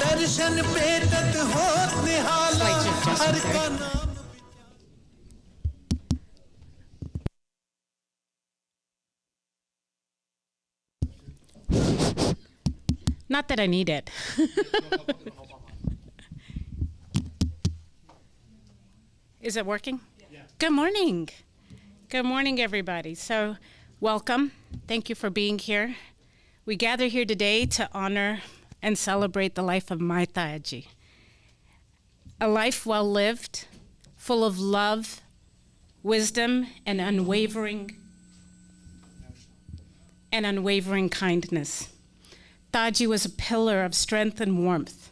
दर्शन बेदत होत निहाला हर का नाम Not that I need it. Is it working? Yeah. Good morning. Good morning, everybody. So, welcome. Thank you for being here. We gather here today to honor and celebrate the life of my Tayaji. A life well lived, full of love, wisdom, and unwavering kindness. Taji was a pillar of strength and warmth,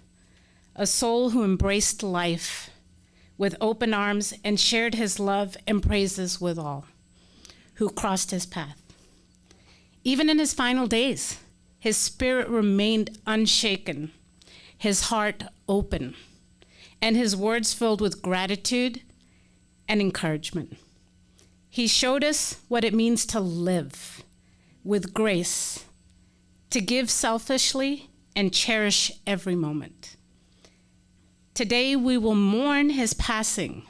a soul who embraced life with open arms and shared his love and praises with all who crossed his path. Even in his final days, his spirit remained unshaken, his heart open, and his words filled with gratitude and encouragement. He showed us what it means to live with grace, to give selfishly and cherish every moment. Today, we will mourn his passing.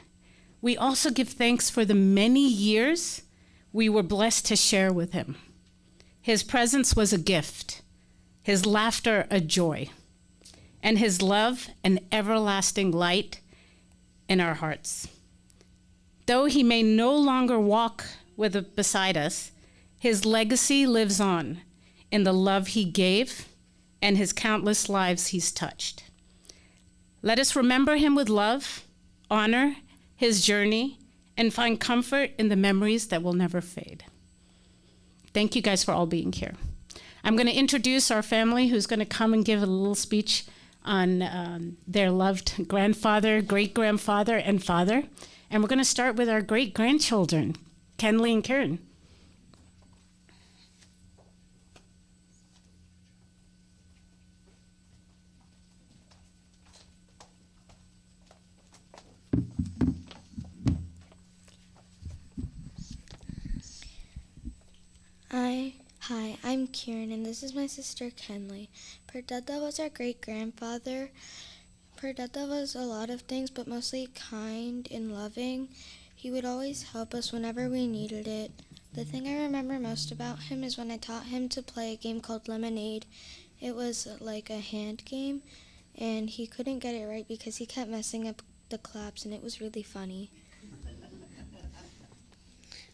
We also give thanks for the many years we were blessed to share with him. His presence was a gift, his laughter a joy, and his love an everlasting light in our hearts. Though he may no longer walk beside us, his legacy lives on in the love he gave and his countless lives he's touched. Let us remember him with love, honor his journey, and find comfort in the memories that will never fade. Thank you guys for all being here. I'm going to introduce our family who's going to come and give a little speech on their loved grandfather, great-grandfather, and father. And we're going to start with our great-grandchildren, Kenley and Karen. Hi, I'm Kieran, and this is my sister Kenley. Perdada was our great-grandfather. Perdada was a lot of things, but mostly kind and loving. He would always help us whenever we needed it. The thing I remember most about him is when I taught him to play a game called Lemonade. It was like a hand game, and he couldn't get it right because he kept messing up the claps, and it was really funny.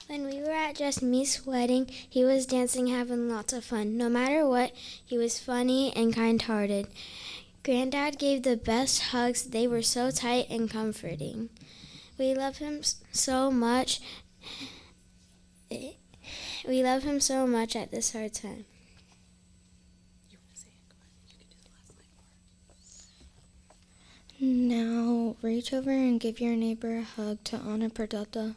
When we were at Just Me's wedding, he was dancing, having lots of fun. No matter what, he was funny and kind-hearted. Granddad gave the best hugs. They were so tight and comforting. We love him so much. We love him so much at this hard time. You want to say it? Go ahead. You can do the last line more. Now, reach over and give your neighbor a hug to honor Perdada.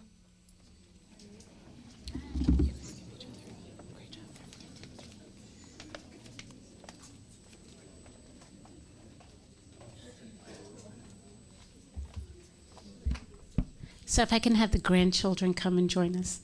So if I can have the grandchildren come and join us.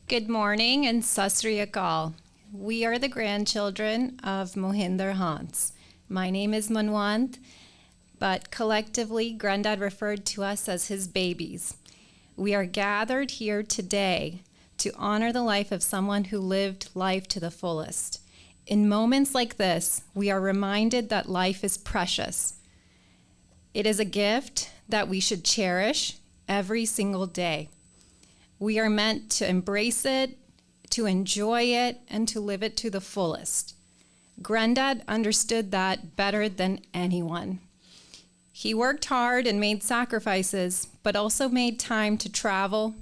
Good morning and Sat Sri Akal. We are the grandchildren of Mohindar Singh. My name is Manwant, but collectively, Granddad referred to us as his babies. We are gathered here today to honor the life of someone who lived life to the fullest. In moments like this, we are reminded that life is precious. It is a gift that we should cherish every single day. We are meant to embrace it, to enjoy it, and to live it to the fullest. Granddad understood that better than anyone. He worked hard and made sacrifices, but also made time to travel,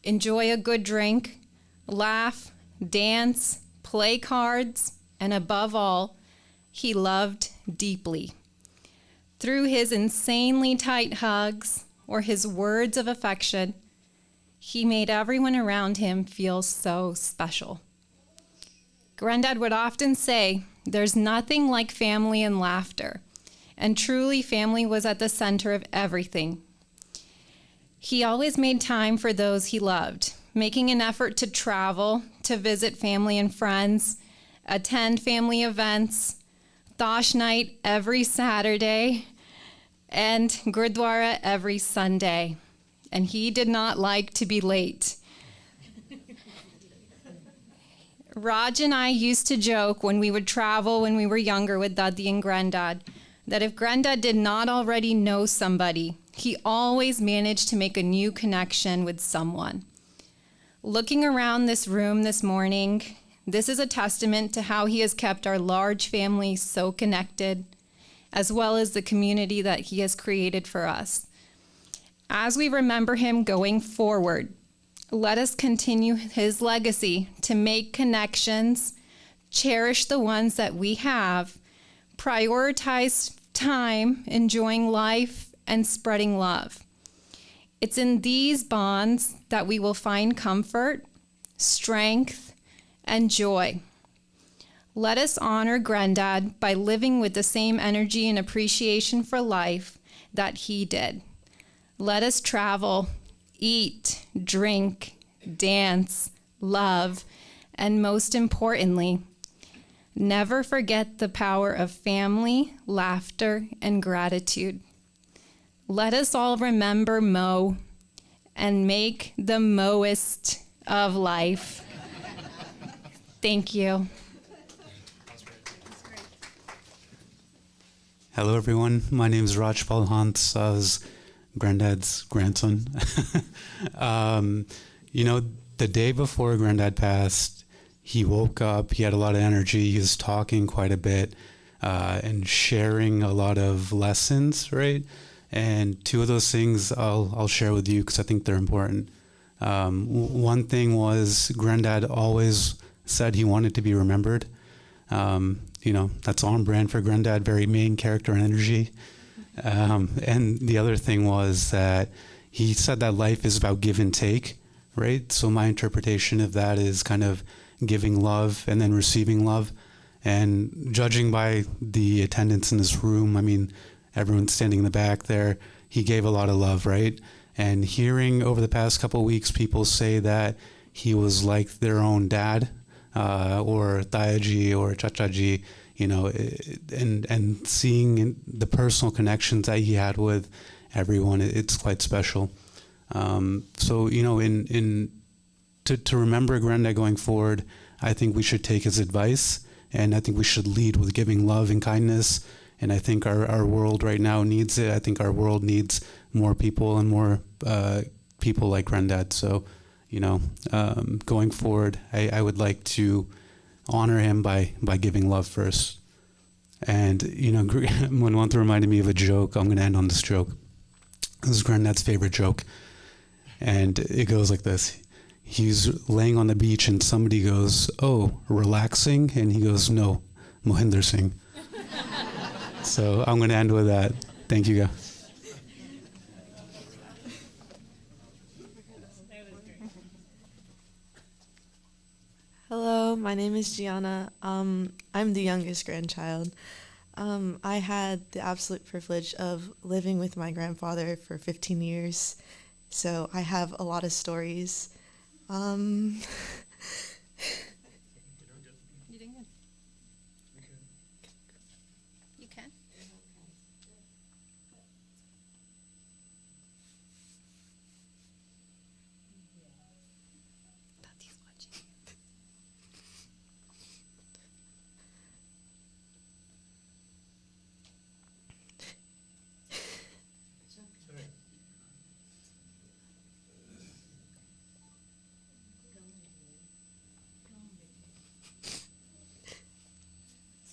enjoy a good drink, laugh, dance, play cards, and above all, he loved deeply. Through his insanely tight hugs or his words of affection, He made everyone around him feel so special. Granddad would often say, "There's nothing like family and laughter." And truly, family was at the center of everything. He always made time for those he loved, making an effort to travel, to visit family and friends, attend family events, Dosh night every Saturday, and Gurdwara every Sunday. And he did not like to be late. Raj and I used to joke when we would travel when we were younger with Dadi and Granddad that if Granddad did not already know somebody, he always managed to make a new connection with someone. Looking around this room this morning, this is a testament to how he has kept our large family so connected, as well as the community that he has created for us. As we remember him going forward, let us continue his legacy to make connections, cherish the ones that we have, prioritize time, enjoying life, and spreading love. It's in these bonds that we will find comfort, strength, and joy. Let us honor Granddad by living with the same energy and appreciation for life that he did. Let us travel, eat, drink, dance, love, and most importantly, never forget the power of family, laughter, and gratitude. Let us all remember Mo and make the Moist of life. Thank you. Hello, everyone. My name is Rajpal Hans. I was Granddad's grandson. The day before Granddad passed, he woke up, he had a lot of energy, he was talking quite a bit and sharing a lot of lessons, right? And two of those things I'll share with you because I think they're important. One thing was Granddad always said he wanted to be remembered. That's on brand for Granddad, very main character energy. And the other thing was that he said that life is about give and take, right? So my interpretation of that is kind of giving love and then receiving love. And judging by the attendance in this room, I mean, everyone standing in the back there, he gave a lot of love, right? And hearing over the past couple of weeks people say that he was like their own dad, or Tayaji or Chachaji, and seeing the personal connections that he had with everyone, it's quite special. To remember Granddad going forward, I think we should take his advice, and I think we should lead with giving love and kindness. And I think our world right now needs it. I think our world needs more people and more people like Granddad. So, going forward, I would like to honor him by giving love first. And, Manwanta reminded me of a joke. I'm going to end on this joke. This is Granddad's favorite joke. And it goes like this. He's laying on the beach and somebody goes, "Oh, relaxing?" And he goes, "No, Mohindar Singh." So I'm going to end with that. Thank you, guys. Hello, my name is Gianna. I'm the youngest grandchild. I had the absolute privilege of living with my grandfather for 15 years, so I have a lot of stories. You doing good. You can. Daddy's watching.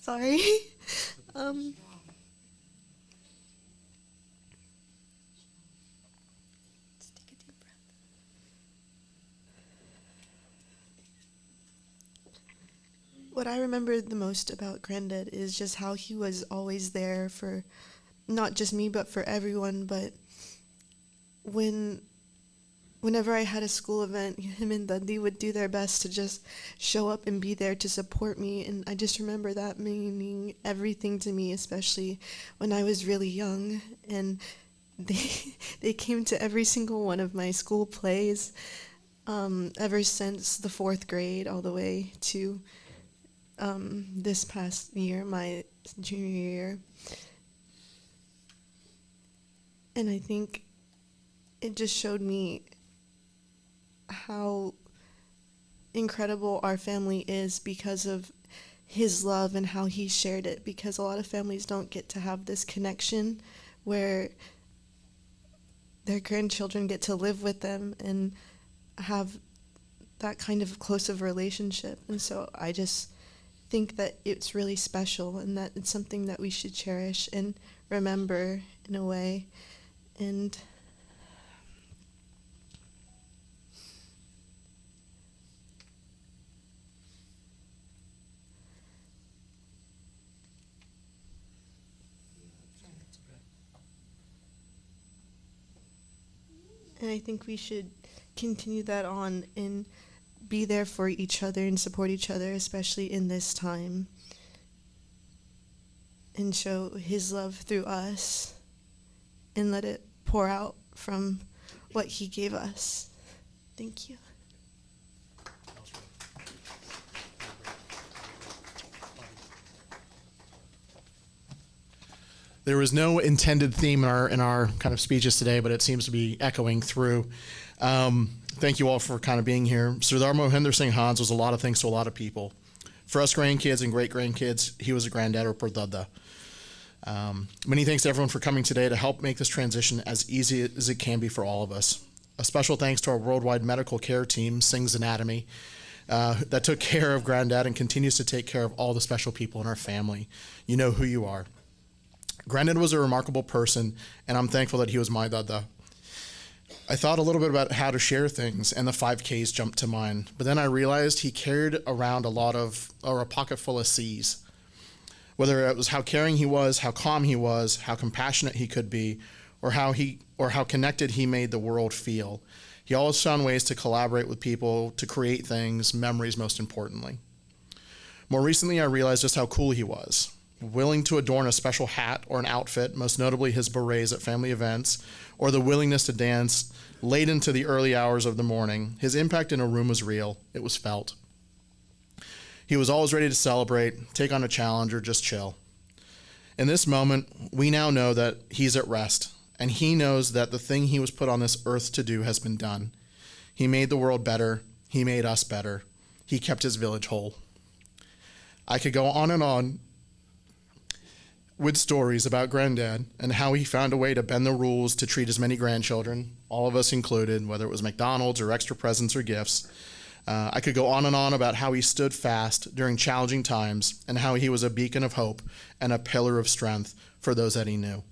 Sorry. Just take a deep breath. What I remember the most about Granddad is just how he was always there for not just me, but for everyone. But when whenever I had a school event, him and Dudley would do their best to just show up and be there to support me. And I just remember that meaning everything to me, especially when I was really young. And they came to every single one of my school plays ever since the 4th grade all the way to this past year, my junior year. And I think it just showed me how incredible our family is because of his love and how he shared it, because a lot of families don't get to have this connection where their grandchildren get to live with them and have that kind of close of relationship. And so I just think that it's really special and that it's something that we should cherish and remember in a way. And I think we should continue that on and be there for each other and support each other, especially in this time, and show his love through us and let it pour out from what he gave us. Thank you. There was no intended theme in our kind of speeches today, but it seems to be echoing through. Thank you all for kind of being here. Sardar Mohindar Singh Hans was a lot of things to a lot of people. For us grandkids and great-grandkids, he was a granddad or perdada. Many thanks to everyone for coming today to help make this transition as easy as it can be for all of us. A special thanks to our worldwide medical care team, Singh's Anatomy, that took care of Granddad and continues to take care of all the special people in our family. You know who you are. Granddad was a remarkable person, and I'm thankful that he was my dada. I thought a little bit about how to share things, and the 5Ks jumped to mind. But then I realized he carried around a pocket full of C's. Whether it was how caring he was, how calm he was, how compassionate he could be, or how connected he made the world feel. He always found ways to collaborate with people, to create things, memories most importantly. More recently, I realized just how cool he was. Willing to adorn a special hat or an outfit, most notably his berets at family events, or the willingness to dance late into the early hours of the morning. His impact in a room was real. It was felt. He was always ready to celebrate, take on a challenge, or just chill. In this moment, we now know that he's at rest, and he knows that the thing he was put on this earth to do has been done. He made the world better. He made us better. He kept his village whole. I could go on with stories about Granddad and how he found a way to bend the rules to treat as many grandchildren, all of us included, whether it was McDonald's or extra presents or gifts. I could go on and on about how he stood fast during challenging times and how he was a beacon of hope and a pillar of strength for those that he knew.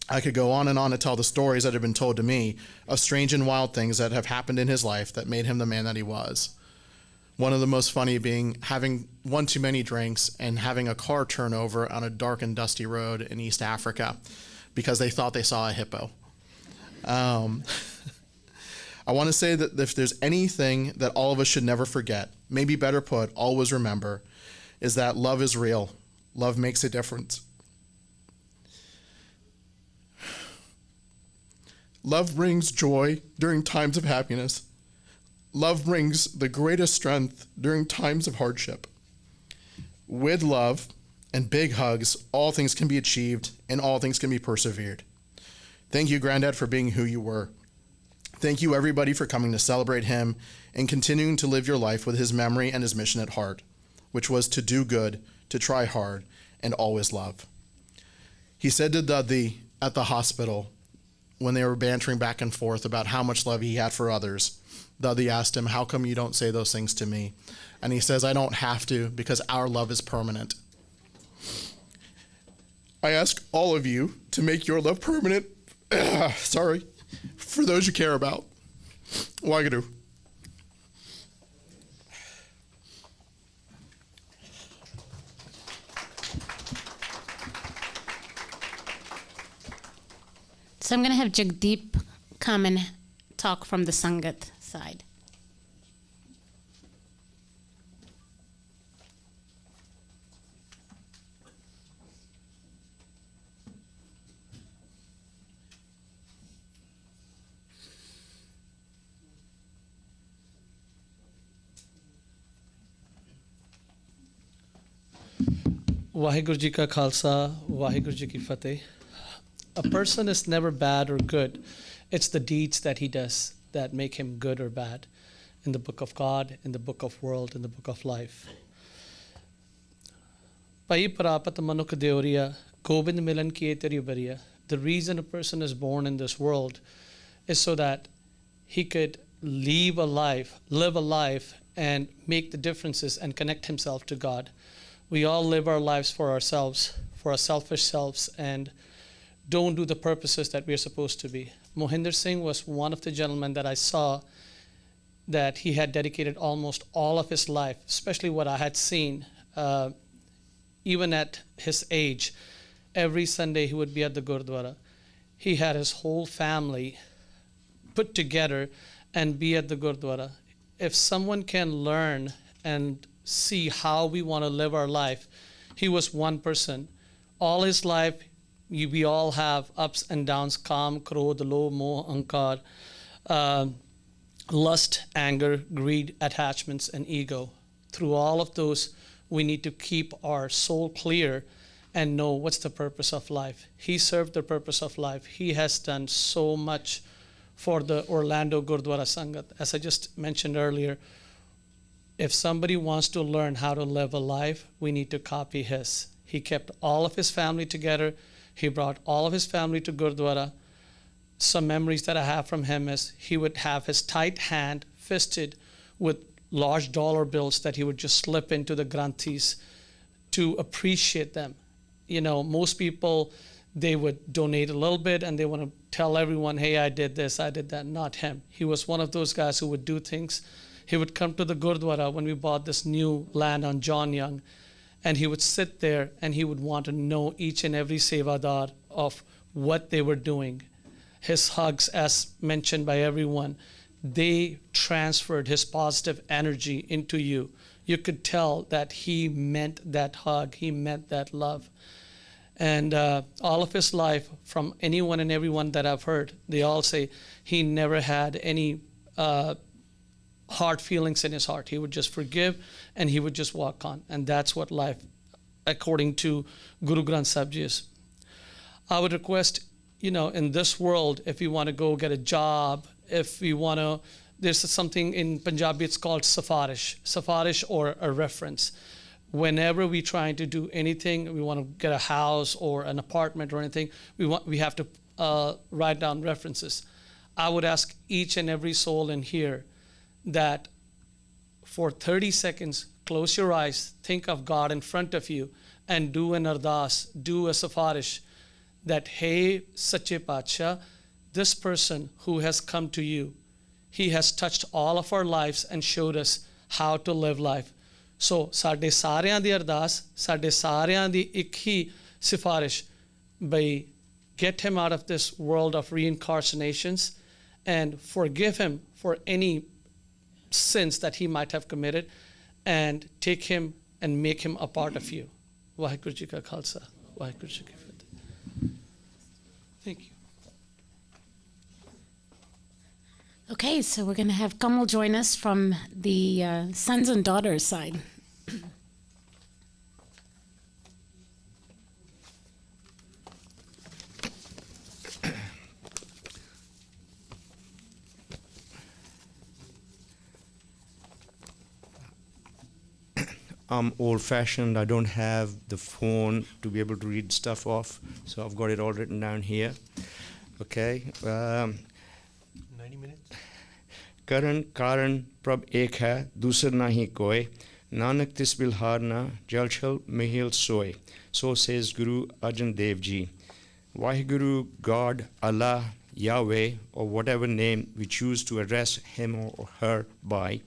I could go on and to tell the stories that have been told to me of strange and wild things that have happened in his life that made him the man that he was. One of the most funny being having one too many drinks and having a car turn over on a dark and dusty road in East Africa because they thought they saw a hippo. I want to say that if there's anything that all of us should never forget, maybe better put, always remember, is that love is real. Love makes a difference. Love brings joy during times of happiness. Love brings the greatest strength during times of hardship. With love and big hugs, all things can be achieved and all things can be persevered. Thank you, Granddad, for being who you were. Thank you, everybody, for coming to celebrate him and continuing to live your life with his memory and his mission at heart, which was to do good, to try hard, and always love. He said to Dudley at the hospital when they were bantering back and forth about how much love he had for others, Dudley asked him, "How come you don't say those things to me?" And he says, "I don't have to because our love is permanent." I ask all of you to make your love permanent, for those you care about. Wagadu. So I'm going to have Jagdeep come and talk from the Sangat side. Waheguru Ji Ka Khalsa, Waheguru Ji Ki Fateh. A person is never bad or good. It's the deeds that he does that make him good or bad. In the book of God, in the book of world, in the book of life. Pai Parapat Manuk Deoriya, Gobind Milan Kiye Teri Bariya. The reason a person is born in this world is so that he could live a life and make the differences and connect himself to God. We all live our lives for ourselves, for our selfish selves, and don't do the purposes that we're supposed to be. Mohindar Singh was one of the gentlemen that I saw that he had dedicated almost all of his life, especially what I had seen, even at his age. Every Sunday he would be at the Gurdwara. He had his whole family put together and be at the Gurdwara. If someone can learn and see how we want to live our life, he was one person. All his life, we all have ups and downs, Kam, Krodh, Lo, Moh, Ankar, lust, anger, greed, attachments, and ego. Through all of those, we need to keep our soul clear and know what's the purpose of life. He served the purpose of life. He has done so much for the Orlando Gurdwara Sangat. As I just mentioned earlier, if somebody wants to learn how to live a life, we need to copy his. He kept all of his family together. He brought all of his family to Gurdwara. Some memories that I have from him is he would have his tight hand fisted with large dollar bills that he would just slip into the granthis to appreciate them. You know, most people, they would donate a little bit and they want to tell everyone, hey, I did this, I did that. Not him. He was one of those guys who would do things. He would come to the Gurdwara when we bought this new land on John Young, and he would sit there and he would want to know each and every sevadar of what they were doing. His hugs, as mentioned by everyone, they transferred his positive energy into you. You could tell that he meant that hug, he meant that love. And all of his life, from anyone and everyone that I've heard, they all say he never had any hard feelings in his heart. He would just forgive and he would just walk on. And that's what life, according to Guru Granth Sahib Ji, is. I would request, you know, in this world, if you want to go get a job, if you want to, there's something in Punjabi, it's called safarish or a reference. Whenever we trying to do anything, we want to get a house or an apartment or anything, we have to write down references. I would ask each and every soul in here that for 30 seconds, close your eyes, think of God in front of you, and do an ardas, do a safarish, that, hey, Sache Patsha, this person who has come to you, he has touched all of our lives and showed us how to live life. So, ਸਾਡੇ ਸਾਰਿਆਂ ਦੀ ਅਰਦਾਸ, ਸਾਡੇ ਸਾਰਿਆਂ ਦੀ ਇੱਕ ਹੀ ਸਿਫਾਰਿਸ਼, by get him out of this world of reincarnations and forgive him for any sins that he might have committed, and take him and make him a part of you. Waheguru Ji Ka Khalsa, Waheguru Ji Ki Fateh. Thank you. Okay, so we're going to have Kamal join us from the sons and daughters side. I'm old-fashioned. I don't have the phone to be able to read stuff off, so I've got it all written down here. Okay. 90 minutes. Karan Karan Prab Ek Hai, Dusar Nahi Koi, Nanak Tis Bilharna, Jalchal Mihil Soy. So says Guru Arjan Dev Ji. Vaheguru, God, Allah, Yahweh, or whatever name we choose to address him or her by,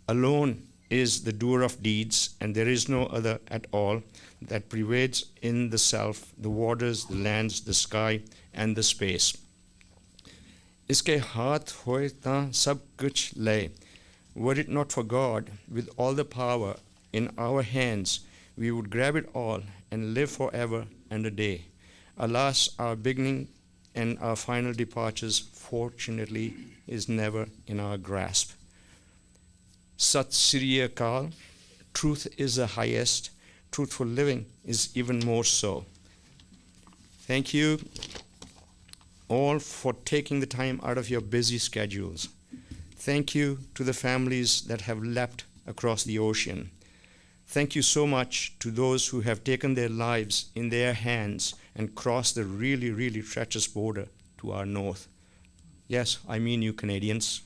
alone is the doer of deeds, and there is no other at all that pervades in the self, the waters, the lands, the sky, and the space. Iske haath hoye ta sab kuch lay. Were it not for God, with all the power in our hands, we would grab it all and live forever and a day. Alas, our beginning and our final departures, fortunately, is never in our grasp. Sat Sri Akal, truth is the highest, truthful living is even more so. Thank you all for taking the time out of your busy schedules. Thank you to the families that have leapt across the ocean. Thank you so much to those who have taken their lives in their hands and crossed the really, really treacherous border to our north. Yes, I mean you Canadians.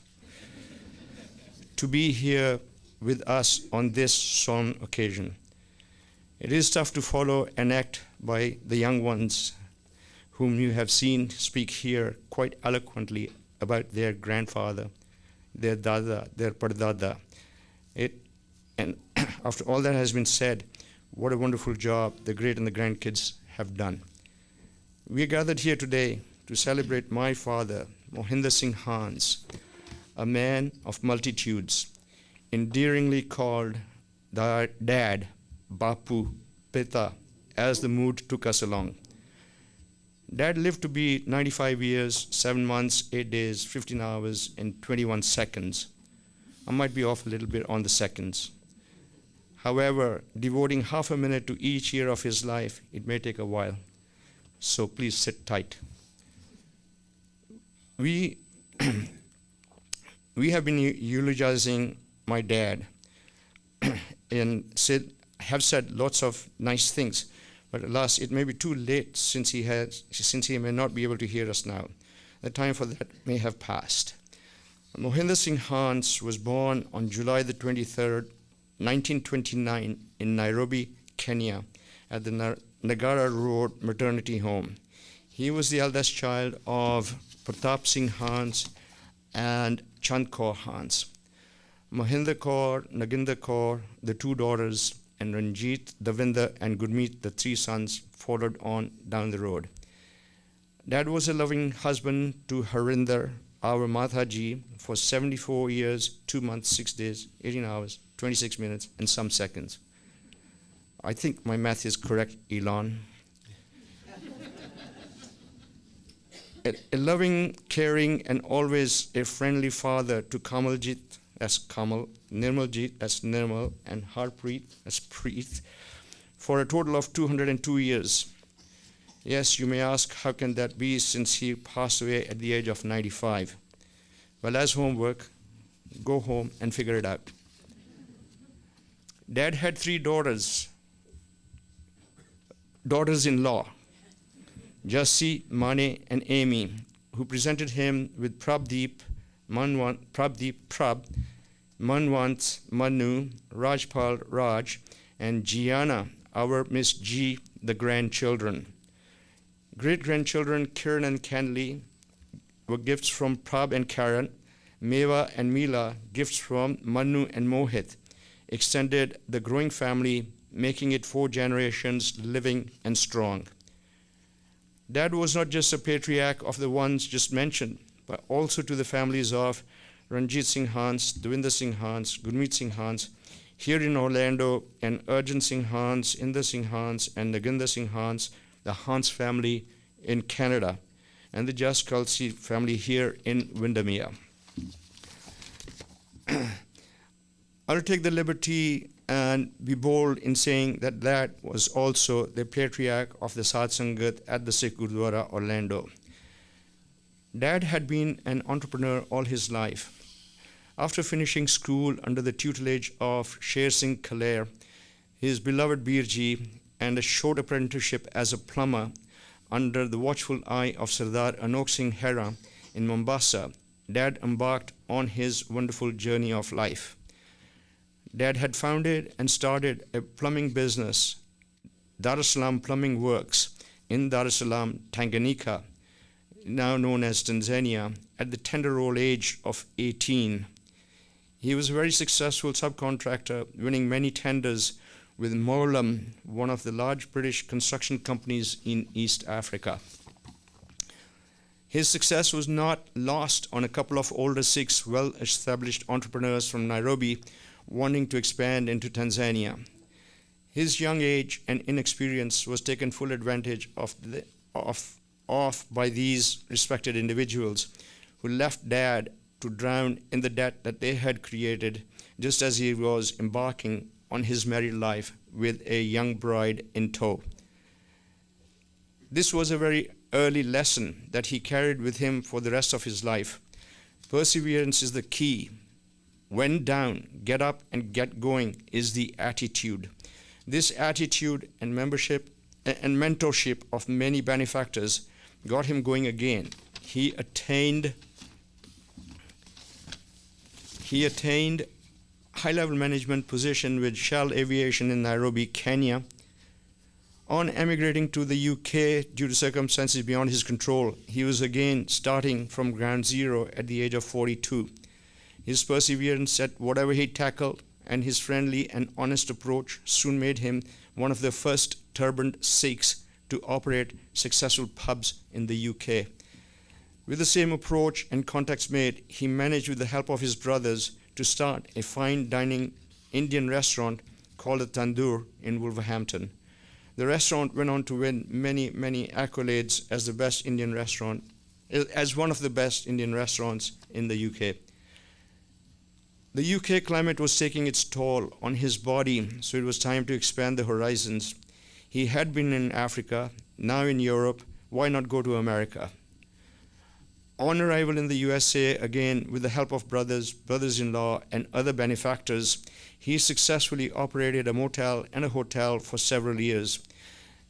To be here with us on this solemn occasion. It is tough to follow an act by the young ones whom you have seen speak here quite eloquently about their grandfather, their dada, their pardada. And after all that has been said, what a wonderful job the great and the grandkids have done. We are gathered here today to celebrate my father, Mohindar Singh Hans, a man of multitudes, endearingly called Dad, Bapu, Pita, as the mood took us along. Dad lived to be 95 years, 7 months, 8 days, 15 hours, and 21 seconds. I might be off a little bit on the seconds. However, devoting half a minute to each year of his life, it may take a while. So please sit tight. We have been eulogizing my dad and have said lots of nice things, but alas, it may be too late since he may not be able to hear us now. The time for that may have passed. Mohindar Singh Hans was born on July the 23rd, 1929 in Nairobi, Kenya, at the Nagara Road Maternity Home. He was the eldest child of Pratap Singh Hans and Chand Kaur Hans. Mohinder Kaur, Naginder Kaur, the 2 daughters, and Ranjit, Davinder, and Gurmeet, the 3 sons, followed on down the road. Dad was a loving husband to Harinder, our Mataji, for 74 years, 2 months, 6 days, 18 hours, 26 minutes, and some seconds. I think my math is correct, Elon. A loving, caring, and always a friendly father to Kamaljit, as Kamal, Nirmaljit as Nirmal, and Harpreet as Preet, for a total of 202 years. Yes, you may ask, how can that be since he passed away at the age of 95? Well, as homework, go home and figure it out. Dad had 3 daughters-in-law, Jassi, Mane, and Amy, who presented him with Prabdeep, Manwant, Manu, Rajpal, Raj, and Gianna, our Miss G, the grandchildren. Great-grandchildren Kiran and Kenley were gifts from Prab and Karen. Meva and Mila, gifts from Manu and Mohit, extended the growing family, making it 4 generations living and strong. Dad was not just a patriarch of the ones just mentioned, but also to the families of Ranjit Singh Hans, Devinder Singh Hans, Gurmeet Singh Hans, here in Orlando, and Arjun Singh Hans, Inder Singh Hans, and Naginder Singh Hans, the Hans family in Canada, and the Jas Kalsi family here in Windermere. I'll take the liberty and be bold in saying that that was also the patriarch of the Sadh Sangat at the Sikh Gurdwara, Orlando. Dad had been an entrepreneur all his life. After finishing school under the tutelage of Sher Singh Khaler, his beloved Birji, and a short apprenticeship as a plumber under the watchful eye of Sardar Anok Singh Hera in Mombasa, Dad embarked on his wonderful journey of life. Dad had founded and started a plumbing business, Dar es Salaam Plumbing Works, in Dar es Salaam, Tanganyika, now known as Tanzania, at the tender old age of 18. He was a very successful subcontractor, winning many tenders with Molam, one of the large British construction companies in East Africa. His success was not lost on a couple of older Sikhs, well-established entrepreneurs from Nairobi, wanting to expand into Tanzania. His young age and inexperience was taken full advantage of by these respected individuals who left Dad to drown in the debt that they had created just as he was embarking on his married life with a young bride in tow. This was a very early lesson that he carried with him for the rest of his life. Perseverance is the key. When down, get up and get going is the attitude. This attitude and mentorship of many benefactors got him going again. He attained high-level management position with Shell Aviation in Nairobi, Kenya. On emigrating to the UK due to circumstances beyond his control, he was again starting from ground zero at the age of 42. His perseverance at whatever he tackled and his friendly and honest approach soon made him one of the first turbaned Sikhs to operate successful pubs in the UK. With the same approach and contacts made, he managed with the help of his brothers to start a fine dining Indian restaurant called the Tandoor in Wolverhampton. The restaurant went on to win many, many accolades as one of the best Indian restaurants in the UK. The UK climate was taking its toll on his body, so it was time to expand the horizons. He had been in Africa, now in Europe. Why not go to America? On arrival in the USA, again with the help of brothers-in-law, and other benefactors, he successfully operated a motel and a hotel for several years.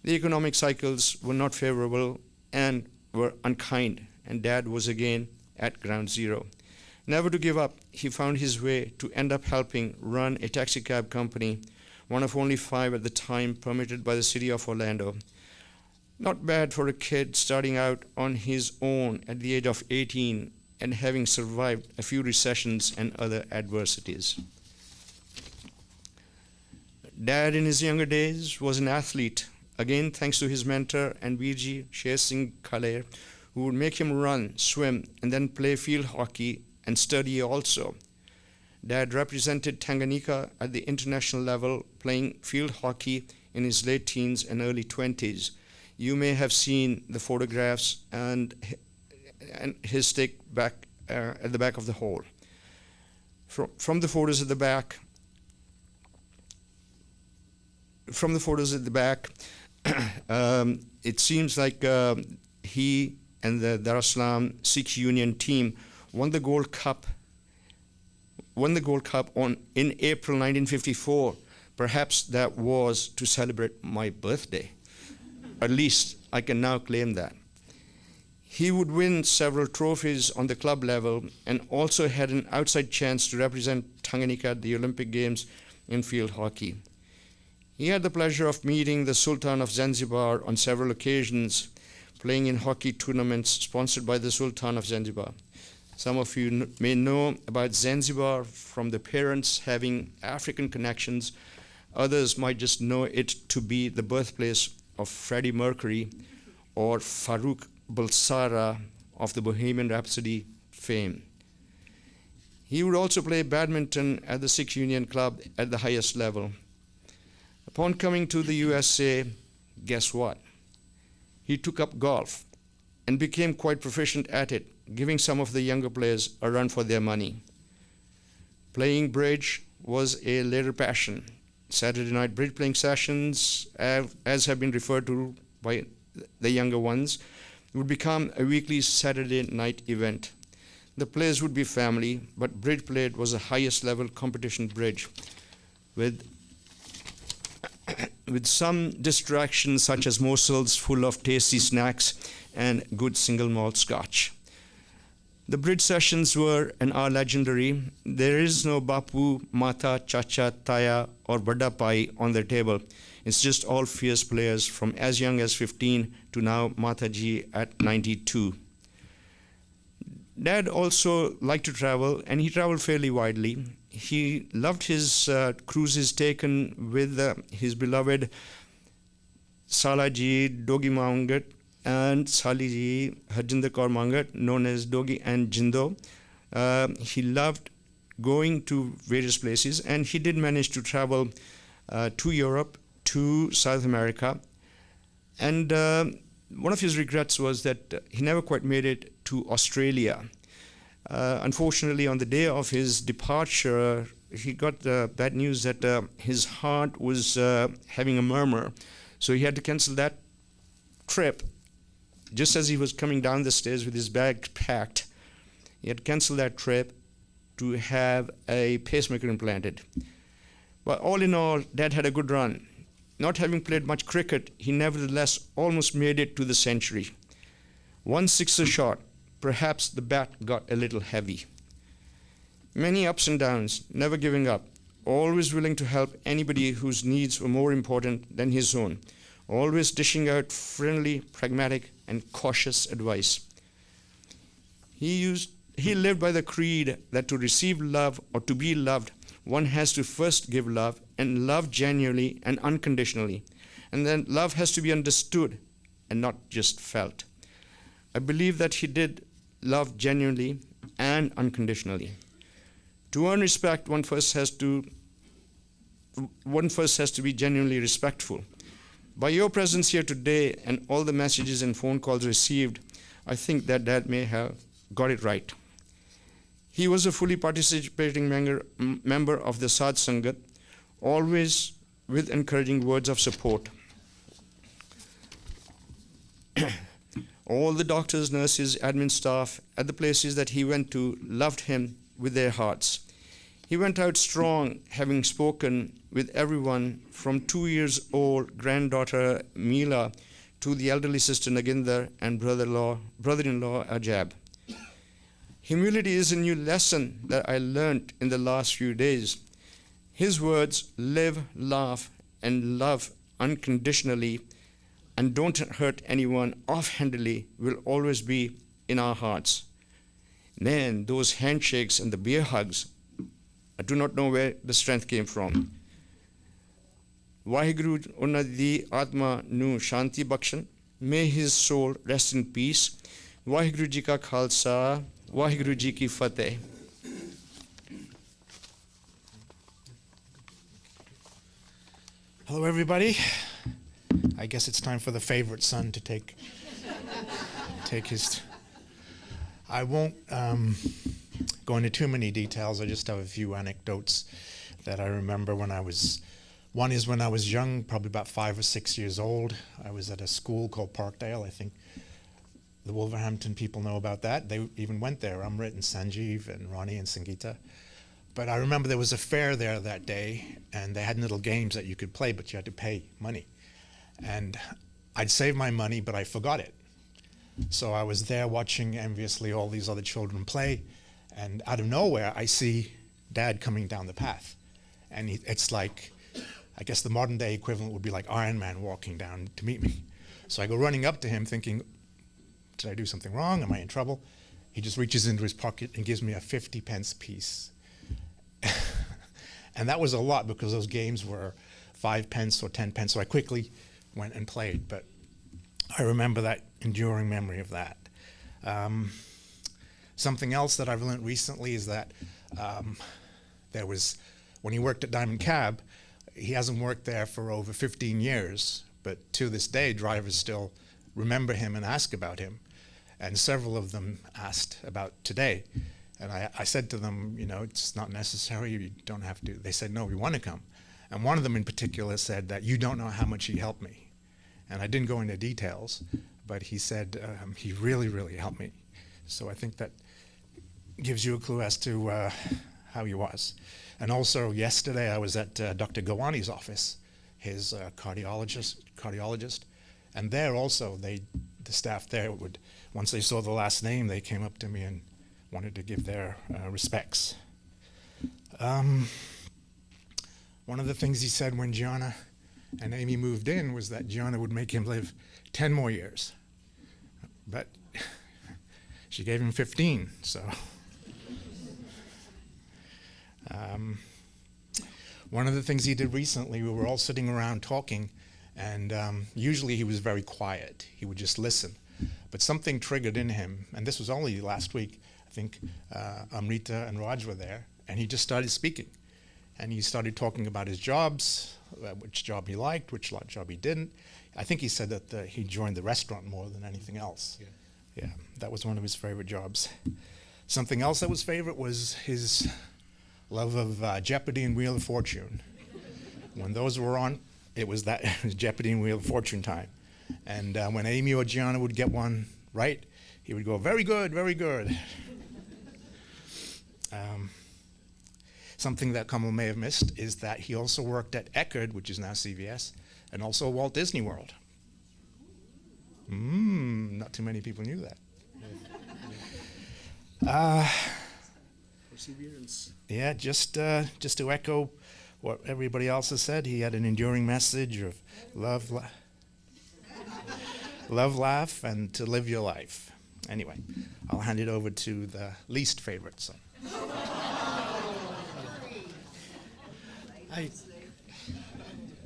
The economic cycles were not favorable and were unkind, and Dad was again at ground zero. Never to give up, he found his way to end up helping run a taxi cab company, one of only 5 at the time permitted by the city of Orlando. Not bad for a kid starting out on his own at the age of 18 and having survived a few recessions and other adversities. Dad in his younger days was an athlete, again thanks to his mentor and Virji Sher Singh Khaler, who would make him run, swim, and then play field hockey and study also. Dad represented Tanganyika at the international level, playing field hockey in his late teens and early 20s. You may have seen the photographs and his stick back at the back of the hole. From the photos at the back, it seems like he and the Dar es Salaam Sikh Union team won the Gold Cup in April 1954. Perhaps that was to celebrate my birthday. At least I can now claim that. He would win several trophies on the club level and also had an outside chance to represent Tanganyika at the Olympic Games in field hockey. He had the pleasure of meeting the Sultan of Zanzibar on several occasions, playing in hockey tournaments sponsored by the Sultan of Zanzibar. Some of you may know about Zanzibar from the parents having African connections. Others might just know it to be the birthplace of Freddie Mercury or Farouk Bulsara of the Bohemian Rhapsody fame. He would also play badminton at the Sikh Union Club at the highest level. Upon coming to the USA, guess what? He took up golf and became quite proficient at it, giving some of the younger players a run for their money. Playing bridge was a later passion. Saturday night bridge playing sessions, as have been referred to by the younger ones, would become a weekly Saturday night event. The players would be family, but bridge played was the highest level competition bridge, with some distractions such as morsels full of tasty snacks and good single malt scotch. The bridge sessions were and are legendary. There is no Bapu, Mata, Chacha, Taya, or Bada Pai on their table. It's just all fierce players from as young as 15 to now Mataji at 92. Dad also liked to travel, and he traveled fairly widely. He loved his cruises taken with his beloved Salaji Dogi Maungat and Sali ji, Harjinder Kaur Mangat, known as Dogi and Jindo. He loved going to various places, and he did manage to travel to Europe, to South America. And one of his regrets was that he never quite made it to Australia. Unfortunately, on the day of his departure, he got the bad news that his heart was having a murmur. So he had to cancel that trip just as he was coming down the stairs with his bag packed. He had canceled that trip to have a pacemaker implanted. But all in all, Dad had a good run. Not having played much cricket, he nevertheless almost made it to the century. One sixer shot, perhaps the bat got a little heavy. Many ups and downs, never giving up, always willing to help anybody whose needs were more important than his own, always dishing out friendly, pragmatic, and cautious advice. He lived by the creed that to receive love or to be loved, one has to first give love, and love genuinely and unconditionally. And then love has to be understood and not just felt. I believe that he did love genuinely and unconditionally. To earn respect, one first has to be genuinely respectful. By your presence here today and all the messages and phone calls received, I think that Dad may have got it right. He was a fully participating member of the Sadh Sangat, always with encouraging words of support. All the doctors, nurses, admin staff at the places that he went to loved him with their hearts. He went out strong, having spoken with everyone from 2 years old granddaughter Mila to the elderly sister Naginder and brother-in-law Ajab. Humility is a new lesson that I learned in the last few days. His words, live, laugh, and love unconditionally, and don't hurt anyone offhandedly, will always be in our hearts. Man, those handshakes and the beer hugs, I do not know where the strength came from. Vaheguru ਉਹਨਾਂ ਦੀ ਆਤਮਾ ਨੂੰ ਸ਼ਾਂਤੀ ਬਖਸ਼ਣ. May his soul rest in peace. Waheguru ji ਕਾ ਖਾਲਸਾ, ਵਾਹਿਗੁਰੂ ਜੀ ਕੀ ਫਤਿਹ. Hello, everybody. I guess it's time for the favorite son to take his. I won't go into too many details. I just have a few anecdotes that I remember when I was. One is when I was young, probably about 5 or 6 years old. I was at a school called Parkdale. I think the Wolverhampton people know about that. They even went there. Amrit and Sanjeev and Ronnie and Sangeeta. But I remember there was a fair there that day, and they had little games that you could play, but you had to pay money. And I'd saved my money, but I forgot it. So I was there watching enviously all these other children play, and out of nowhere, I see Dad coming down the path. And it's like, I guess the modern day equivalent would be like Iron Man walking down to meet me. So I go running up to him thinking, did I do something wrong? Am I in trouble? He just reaches into his pocket and gives me a 50-pence piece. And that was a lot because those games were 5 pence or 10 pence. So I quickly went and played. But I remember that enduring memory of that. Something else that I've learned recently is that there was, when he worked at Diamond Cab, he hasn't worked there for over 15 years, but to this day, drivers still remember him and ask about him. And several of them asked about today. And I said to them, you know, it's not necessary, you don't have to. They said, no, we want to come. And one of them in particular said that you don't know how much he helped me. And I didn't go into details, but he said he really, really helped me. So I think that gives you a clue as to how he was. And also yesterday I was at Dr. Gawani's office, his cardiologist. And there also, the staff there would, once they saw the last name, they came up to me and wanted to give their respects. One of the things he said when Gianna and Amy moved in was that Gianna would make him live 10 more years. But she gave him 15, so. One of the things he did recently, we were all sitting around talking, And usually he was very quiet. He would just listen. But something triggered in him, and this was only last week. I think Amrita and Raj were there, and he just started speaking. And he started talking about his jobs, which job he liked, which job he didn't. I think he said that he joined the restaurant more than anything else. Yeah, that was one of his favorite jobs. Something else that was favorite was his love of Jeopardy and Wheel of Fortune. When those were on, it was Jeopardy and Wheel of Fortune time. And when Amy or Gianna would get one right, he would go, very good, very good. Something that Kamal may have missed is that he also worked at Eckerd, which is now CVS, and also Walt Disney World. Not too many people knew that. Perseverance. Yeah, just to echo what everybody else has said, he had an enduring message of love, laugh, and to live your life. Anyway, I'll hand it over to the least favorite son.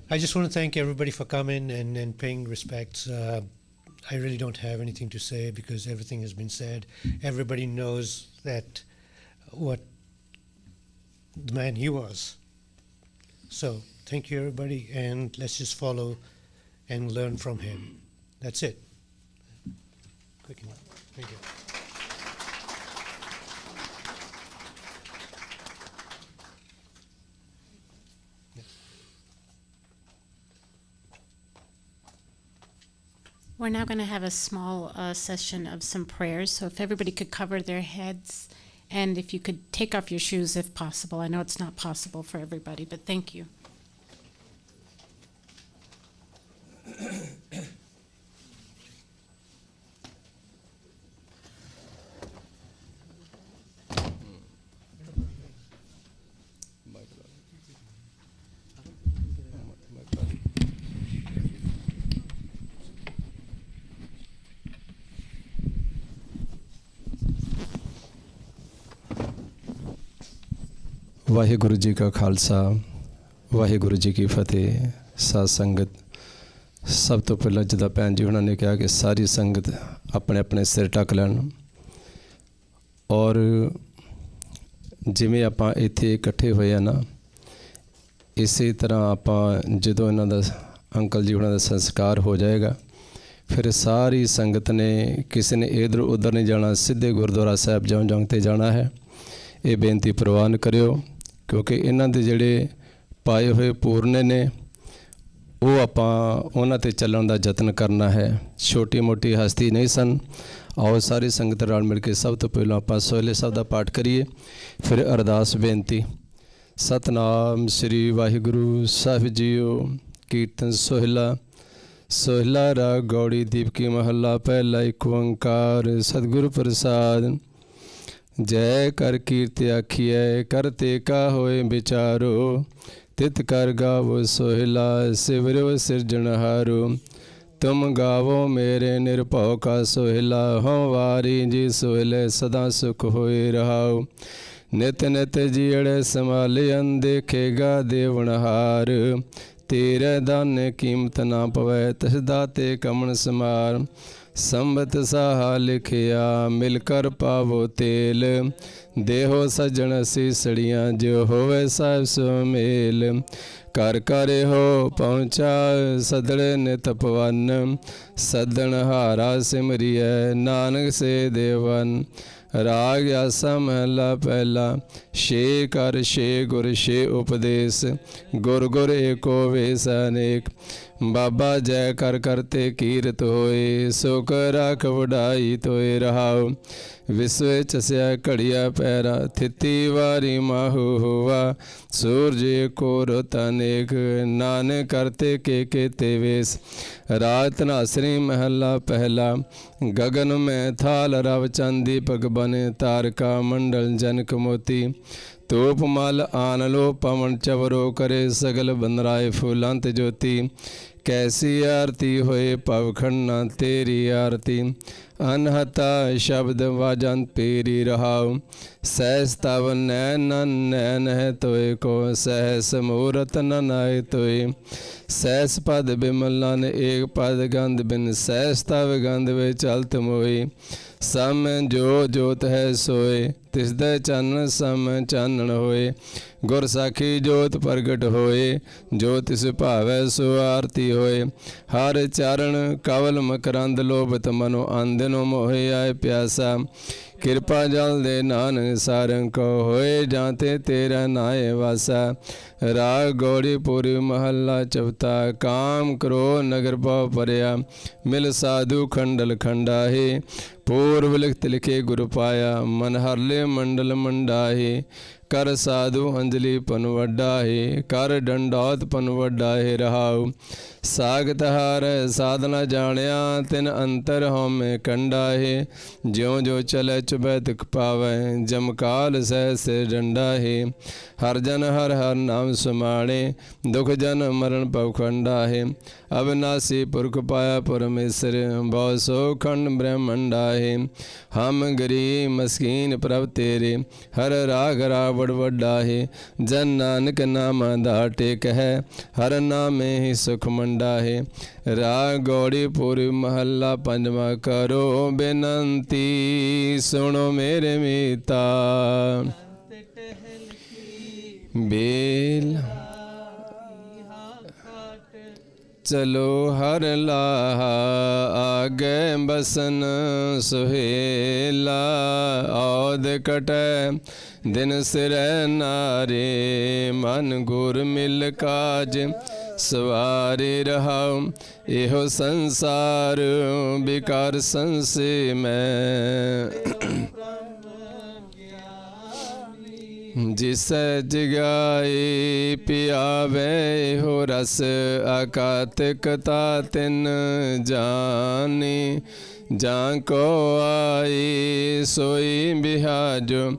I just want to thank everybody for coming and paying respects. I really don't have anything to say because everything has been said. Everybody knows that what the man he was. So thank you, everybody, and let's just follow and learn from him. That's it. Quick enough. Thank you. We're now going to have a small session of some prayers. So if everybody could cover their heads, and if you could take off your shoes if possible. I know it's not possible for everybody, but thank you. Waheguru ji ਕਾ ਖਾਲਸਾ ਵਾਹਿਗੁਰੂ ਜੀ ਕੀ ਫਤਿਹ। ਸਾਧ ਸੰਗਤ, ਸਭ ਤੋਂ ਪਹਿਲਾਂ ਜਿੱਦਾਂ ਭੈਣ ਜੀ ਉਹਨਾਂ ਨੇ ਕਿਹਾ ਕਿ ਸਾਰੀ ਸੰਗਤ ਆਪਣੇ ਆਪਣੇ ਸਿਰ ਢੱਕ ਲੈਣ, ਔਰ ਜਿਵੇਂ ਆਪਾਂ ਇੱਥੇ ਇਕੱਠੇ ਹੋਏ ਆ ਨਾ, ਇਸੇ ਤਰ੍ਹਾਂ ਆਪਾਂ ਜਦੋਂ ਇਹਨਾਂ ਦਾ ਅੰਕਲ ਜੀ ਉਹਨਾਂ ਦਾ ਸੰਸਕਾਰ ਹੋ ਜਾਏਗਾ, ਫਿਰ ਸਾਰੀ ਸੰਗਤ ਨੇ ਕਿਸੇ ਨੇ ਇੱਧਰ ਉੱਧਰ ਨਹੀਂ ਜਾਣਾ, ਸਿੱਧੇ ਗੁਰਦੁਆਰਾ ਸਾਹਿਬ ਜੰਗ 'ਤੇ ਜਾਣਾ ਹੈ। ਇਹ ਬੇਨਤੀ ਪ੍ਰਵਾਨ ਕਰਿਓ, ਕਿਉਂਕਿ ਇਹਨਾਂ ਦੇ ਜਿਹੜੇ ਪਾਏ ਹੋਏ ਪੂਰਨੇ ਨੇ ਉਹ ਆਪਾਂ ਉਹਨਾਂ 'ਤੇ ਚੱਲਣ ਦਾ ਯਤਨ ਕਰਨਾ ਹੈ। ਛੋਟੀ ਮੋਟੀ ਹਸਤੀ ਨਹੀਂ ਸਨ। ਆਓ ਸਾਰੀ ਸੰਗਤ ਨਾਲ ਮਿਲ ਕੇ ਸਭ ਤੋਂ ਪਹਿਲਾਂ ਆਪਾਂ ਸੋਹਿਲੇ ਸਾਹਿਬ ਦਾ ਪਾਠ ਕਰੀਏ, ਫਿਰ ਅਰਦਾਸ ਬੇਨਤੀ। ਸਤਨਾਮ ਸ੍ਰੀ ਵਾਹਿਗੁਰੂ ਸਾਹਿਬ ਜੀਓ। ਕੀਰਤਨ ਸੋਹਿਲਾ। ਸੋਹਿਲਾ ਰਾਗ ਗੌੜੀ ਦੀਪਕੀ ਮਹੱਲਾ ਪਹਿਲਾ। ਇੱਕ ਓੰਕਾਰ ਸਤਿਗੁਰ ਪ੍ਰਸਾਦ। ਜੈ ਕਰ ਕੀਰਤ ਆਖੀਐ ਕਰਤੇ ਕਾ ਹੋਏ ਵਿਚਾਰੋ। ਤਿਤ ਕਰ ਗਾਵੋ ਸੋਹਿਲਾ ਸਿਵਰਿਓ ਸਿਰਜਣਹਾਰੋ। ਤੁਮ ਗਾਵੋ ਮੇਰੇ ਨਿਰਭਉ ਕਾ ਸੋਹਿਲਾ। ਹਉ ਵਾਰੀ ਜੀ ਸੋਹਿਲੇ ਸਦਾ ਸੁਖ ਹੋਏ ਰਹਾਉ। ਨਿਤ ਨਿਤ ਜੀੜੇ ਸੰਭਾਲਿਅਨ ਦੇਖੇਗਾ ਦੇਵਨਹਾਰ। ਤੇਰੇ ਦਾਨੇ ਕੀਮਤ ਨਾ ਪਵੈ ਤਿਸ ਦਾਤੇ ਕਮਣ ਸਮਾਰ। ਸੰਬਤ ਸਾਹਾ ਲਿਖਿਆ ਮਿਲ ਕਰ ਪਾਵੋ ਤੇਲ। ਦੇਹੋ ਸੱਜਣ ਸੀਸੜੀਆਂ ਜੋ ਹੋਵੇ ਸਾਹਿਬ ਸੁਮੇਲ। ਕਰ ਕਰੇ ਹੋ ਪਹੁੰਚਾ ਸਦੜੇ ਨਿਤ ਪਵਨ। ਸਦਣ ਹਾਰਾ ਸਿਮਰੀਐ ਨਾਨਕ ਸੇ ਦੇਵਨ। ਰਾਗ ਆਸਾ ਮਹਿਲਾ ਪਹਿਲਾ। ਛੇ ਕਰ ਛੇ ਗੁਰ ਛੇ ਉਪਦੇਸ਼। ਗੁਰ ਗੁਰ ਏਕੋ ਵੇਸ ਅਨੇਕ। ਬਾਬਾ ਜੈ ਕਰ ਕਰਤੇ ਕੀਰਤ ਹੋਏ। ਸੁਖ ਰਾਖ ਵਡਾਈ ਤੋਏ ਰਹਾਉ। ਵਿਸਵੇ ਚਸਿਆ ਘੜੀਆ ਪੈਰਾ। ਥਿਤੀ ਵਾਰੀ ਮਾਹੂ ਹੋਵਾ। ਸੂਰਜ ਏਕੋ ਰੁਤ ਅਨੇਕ। ਨਾਨਕ ਕਰਤੇ ਕੇ ਤੇ ਵੇਸ। ਰਾਜ ਧਨਾਸਰੀ ਮਹਿਲਾ ਪਹਿਲਾ। ਗਗਨ ਮੈਂ ਥਾਲ ਰਵ ਚੰਦ ਦੀਪਕ ਬਨੇ। ਤਾਰਕਾ ਮੰਡਲ ਜਨਕ ਮੋਤੀ। ਧੂਪ ਮਲ ਆਨ ਲੋ ਪਵਨ ਚਵਰੋ ਕਰੇ ਸਗਲ ਬੰਦਰਾਏ ਫੁਲੰਤ ਜੋਤੀ ਕੈਸੀ ਆਰਤੀ ਹੋਏ ਪਵਖੰਡ ਤੇਰੀ ਆਰਤੀ ਅਨਹਤਾ ਸ਼ਬਦ ਵਾਜੰਤ ਪੀਰੀ ਰਹਾਉ ਸਹਿਸ ਤਵ ਨੈਨ ਨੈਨ ਹੈ ਤੋਏ ਕੋ ਸਹਿਸ ਮੂਰਤ ਨ ਨਾਏ ਤੋਏ ਸਹਿਸ ਪਦ ਬਿਮਲ ਨਨ ਏਕ ਪਦ ਗੰਧ ਬਿਨ ਸਹਿਸ ਤਵ ਗੰਧ ਵੇ ਚਲਤ ਮੋਈ ਸਮ ਜੋ ਜੋਤ ਹੈ ਸੋਏ ਤਿਸ ਦੇ ਚਾਨਣ ਸਮ ਚਾਨਣ ਹੋਏ ਗੁਰ ਸਾਖੀ ਜੋਤ ਪ੍ਰਗਟ ਹੋਏ ਜੋ ਤਿਸ ਭਾਵੈ ਸੋ ਆਰਤੀ ਹੋਏ ਹਰ ਚਰਨ ਕਵਲ ਮਕਰੰਦ ਲੋਭਤ ਮਨੋ ਆਂਦਨੋ ਮੋਹਿ ਆਏ ਪਿਆਸਾ ਕਿਰਪਾ ਜਲ ਦੇ ਨਾਨਕ ਸਾਰੰ ਕੋ ਹੋਏ ਜਾਂਤੇ ਤੇਰਾ ਨਾਏ ਵਾਸਾ ਰਾਗ ਗੌੜੀ ਪੁਰੀ ਮਹੱਲਾ ਚੌਥਾ ਕਾਮ ਕਰੋ ਨਗਰ ਪਉ ਪਰਿਆ ਮਿਲ ਸਾਧੂ ਖੰਡਲ ਖੰਡਾਹੇ ਪੂਰਵ ਲਿਖਤ ਲਿਖੇ ਗੁਰ ਪਾਇਆ ਮਨ ਹਰਲੇ ਮੰਡਲ ਮੰਡਾਹੇ ਕਰ ਸਾਧੂ ਅੰਜਲੀ ਪਨ ਵੱਡਾਹੇ ਕਰ ਡੰਡੌਤ ਪਨ ਵੱਡਾਹੇ ਰਹਾਉ ਸਾਗਤ ਹਾਰ ਸਾਧਨਾ ਜਾਣਿਆ ਤਿਨ ਅੰਤਰ ਹਉਮੈ ਕੰਡਾਹੇ ਜਿਉ ਜੋ ਚਲੈ ਚੁਬੈ ਦੁਖ ਪਾਵੈ ਜਮਕਾਲ ਸਹਿਸ ਡੰਡਾਹੇ ਹਰ ਜਨ ਹਰ ਹਰ ਨਾਮ ਸਮਾਣੇ ਦੁਖ ਜਨ ਮਰਨ ਪਵਖੰਡਾਹੇ ਅਬਿਨਾਸੀ ਪੁਰਖ ਪਾਇਆ ਪਰਮੇਸ਼ਰ ਬਹੁ ਸੋ ਖੰਡ ਬ੍ਰਹਮੰਡਾਹੇ ਹਮ ਗਰੀਬ ਮਸਕੀਨ ਪ੍ਰਭ ਤੇਰੇ ਹਰ ਰਾਗ ਰਾਵੜ ਵੱਡਾਹੇ ਜਨ ਨਾਨਕ ਨਾਮਾ ਦਾ ਟੇਕ ਹੈ ਹਰ ਨਾਮੇ ਹੀ ਸੁਖ ਮੰਡਾਹੇ ਰਾਗ ਗੌੜੀ ਪੁਰੀ ਮਹੱਲਾ ਪੰਜਵਾਂ ਕਰੋ ਬੇਨੰਤੀ ਸੁਣੋ ਮੇਰੇ ਮੀਤਾ ਬੇਲ ਚਲੋ ਹਰ ਲਾਹਾ ਆਗੇ ਬਸਨ ਸੁਹੇਲਾ ਔਦ ਕਟੈ ਦਿਨ ਸਿਰੈ ਨਾਰੇ ਮਨ ਗੁਰ ਮਿਲ ਕਾਜ ਸਵਾਰੇ ਰਹਾਉ ਇਹੋ ਸੰਸਾਰ ਬਿਕਾਰ ਸੰਸੇ ਮੈਂ ਜਿਸੈ ਜਗਾਏ ਪਿਆਵੇ ਹੋ ਰਸ ਆਕਾਤ ਕਤਾ ਤਿਨ ਜਾਨੀ ਜਾਂ ਕੋ ਆਈ ਸੋਈ ਬਿਹਾਜੋ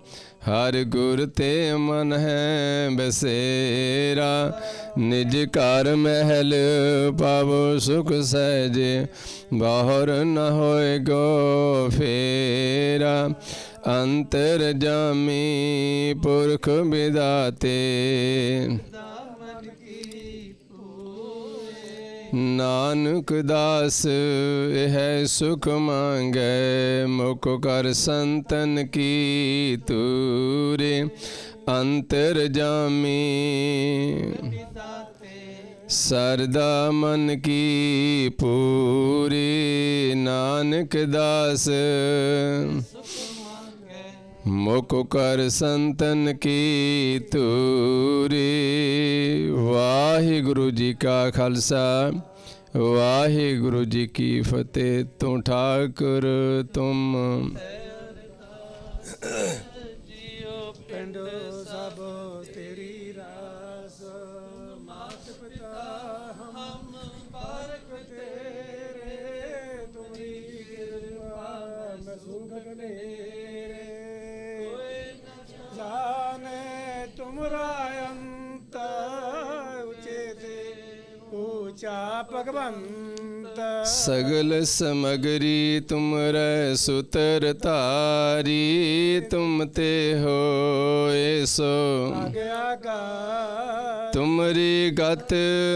ਹਰ ਗੁਰ ਤੇ ਮਨ ਹੈ ਬਸੇਰਾ ਨਿਜ ਘਰ ਮਹਿਲ ਪਾਵੋ ਸੁਖ ਸਹਿਜੇ ਬਾਹਰ ਨ ਹੋਏ ਗੋ ਫੇਰਾ ਅੰਤਰ ਜਾਮੀ ਪੁਰਖ ਵਿਦਾਤੇ ਨਾਨਕ ਦਾਸ ਇਹ ਸੁਖ ਮੰਗੈ ਮੁਖ ਕਰ ਸੰਤਨ ਕੀ ਤੂਰੇ ਅੰਤਰ ਜਾਮੀ ਸਰਦਾ ਮਨ ਕੀ ਪੂਰੀ ਨਾਨਕ ਦਾਸ ਮੁਖ ਕਰ ਸੰਤਨ ਕੀ ਤੂਰੀ ਵਾਹਿਗੁਰੂ ਜੀ ਕਾ ਖਾਲਸਾ ਵਾਹਿਗੁਰੂ ਜੀ ਕੀ ਫਤਿਹ ਤੂੰ ਠਾਕੁਰ ਤੁਮ ਜੀਓ ਪਿੰਡ ਸਭ ਤੇਰੀ ਰਾਸ ਮਾਤ ਪਿਤਾ ਹਮ ਬਾਰਕ ਤੇਰੇ ਤੁਮਰੀ ਕਿਰਪਾ ਮੈਂ ਸੁਖ ਗਨੇਰੇ ਜਾਨੇ ਤੁਮਰਾ ਅੰਤ ਉਚੇਤੇ ऊंचा भगवंत सगल समगरी तुमरै सुतर तारी तुम ते हो सो तुमरी गत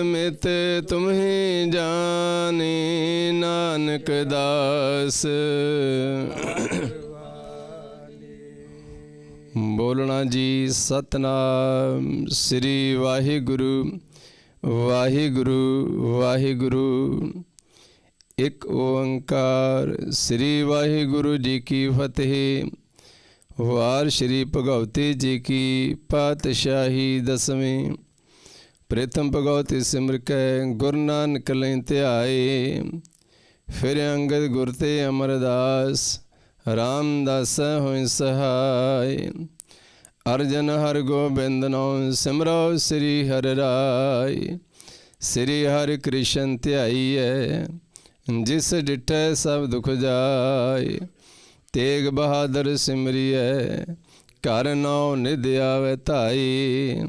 मित तुम ही जाने नानक दास बोलना जी सतनाम श्री वाहिगुरु वाहिगुरु वाहिगुरु एक ओंकार श्री वाहिगुरु जी की फतेह। वार श्री भगवती जी की पातशाही दसवीं। प्रथम भगवती सिमर कै गुरु नानक लैं ध्याए। फिर अंगद गुर ते अमरदास रामदास होय सहाय। अर्जन हर गोबिंद नाम सिमरो श्री हर राय। श्री हर कृष्ण ध्याईऐ जिस डिठै सब दुख जाय। तेग बहादुर सिमरिऐ ਘਰ ਨੌ ਨਿਧ ਆਵੇ ਧਾਈ,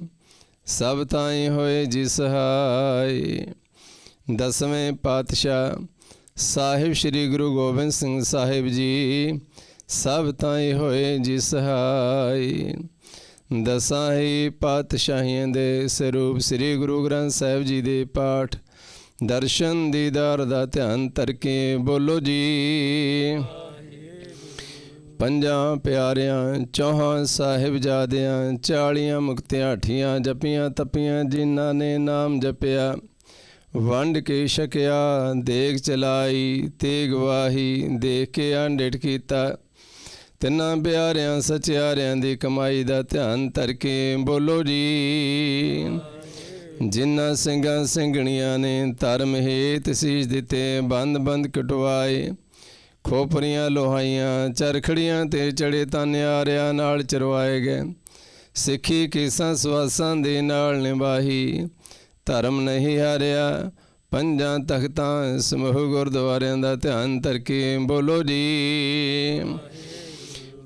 ਸਭ ਤਾਈਂ ਹੋਏ ਜੀ ਸਹਾਈ। ਦਸਵੇਂ ਪਾਤਸ਼ਾਹ ਸਾਹਿਬ ਸ੍ਰੀ ਗੁਰੂ ਗੋਬਿੰਦ ਸਿੰਘ ਸਾਹਿਬ ਜੀ, ਸਭ ਤਾਈਂ ਹੋਏ ਜੀ ਸਹਾਈ। ਦਸਾਂ ਹੀ ਪਾਤਸ਼ਾਹੀਆਂ ਦੇ ਸਰੂਪ ਸ੍ਰੀ ਗੁਰੂ ਗ੍ਰੰਥ ਸਾਹਿਬ ਜੀ ਦੇ ਪਾਠ ਦਰਸ਼ਨ ਦੀਦਾਰ ਦਾ ਧਿਆਨ ਧਰਕੇ ਬੋਲੋ ਜੀ। ਪੰਜਾਂ ਪਿਆਰਿਆਂ ਚੌਹਾਂ ਸਾਹਿਬਜ਼ਾਦਿਆਂ 40 ਮੁਕਤਿਆਂ ਠੀਆਂ ਜਪੀਆਂ ਤਪੀਆਂ, ਜਿਨ੍ਹਾਂ ਨੇ ਨਾਮ ਜਪਿਆ ਵੰਡ ਕੇ ਛਕਿਆ, ਦੇਗ ਚਲਾਈ ਤੇਗ ਵਾਹੀ, ਦੇਖ ਕੇ ਅੰਡਿਟ ਕੀਤਾ। ਤਿੰਨਾਂ ਪਿਆਰਿਆਂ ਸਚਿਆਰਿਆਂ ਦੀ ਕਮਾਈ ਦਾ ਧਿਆਨ ਧਰਕੇ ਬੋਲੋ ਜੀ। ਜਿਨ੍ਹਾਂ ਸਿੰਘਾਂ ਸਿੰਘਣੀਆਂ ਨੇ ਧਰਮ ਹੇਤ ਸੀਸ ਦਿੱਤੇ, ਬੰਦ ਬੰਦ ਕਟਵਾਏ, ਖੋਪਰੀਆਂ ਲੋਹਾਈਆਂ ਚਰਖੜੀਆਂ ਤੇ ਚੜੇ ਤਾਨਿਆਰਿਆਂ ਨਾਲ ਚਰਵਾਏ ਗਏ। ਸਿੱਖੀ ਕੇਸਾਂ ਸਵਾਸਾਂ ਦੇ ਨਾਲ ਨਿਭਾਹੀ, ਧਰਮ ਨਹੀਂ ਹਾਰਿਆ। ਪੰਜਾਂ ਤਖਤਾਂ ਸਮੂਹ ਗੁਰਦੁਆਰਿਆਂ ਦਾ ਧਿਆਨ ਧਰਕੇ ਬੋਲੋ ਜੀ।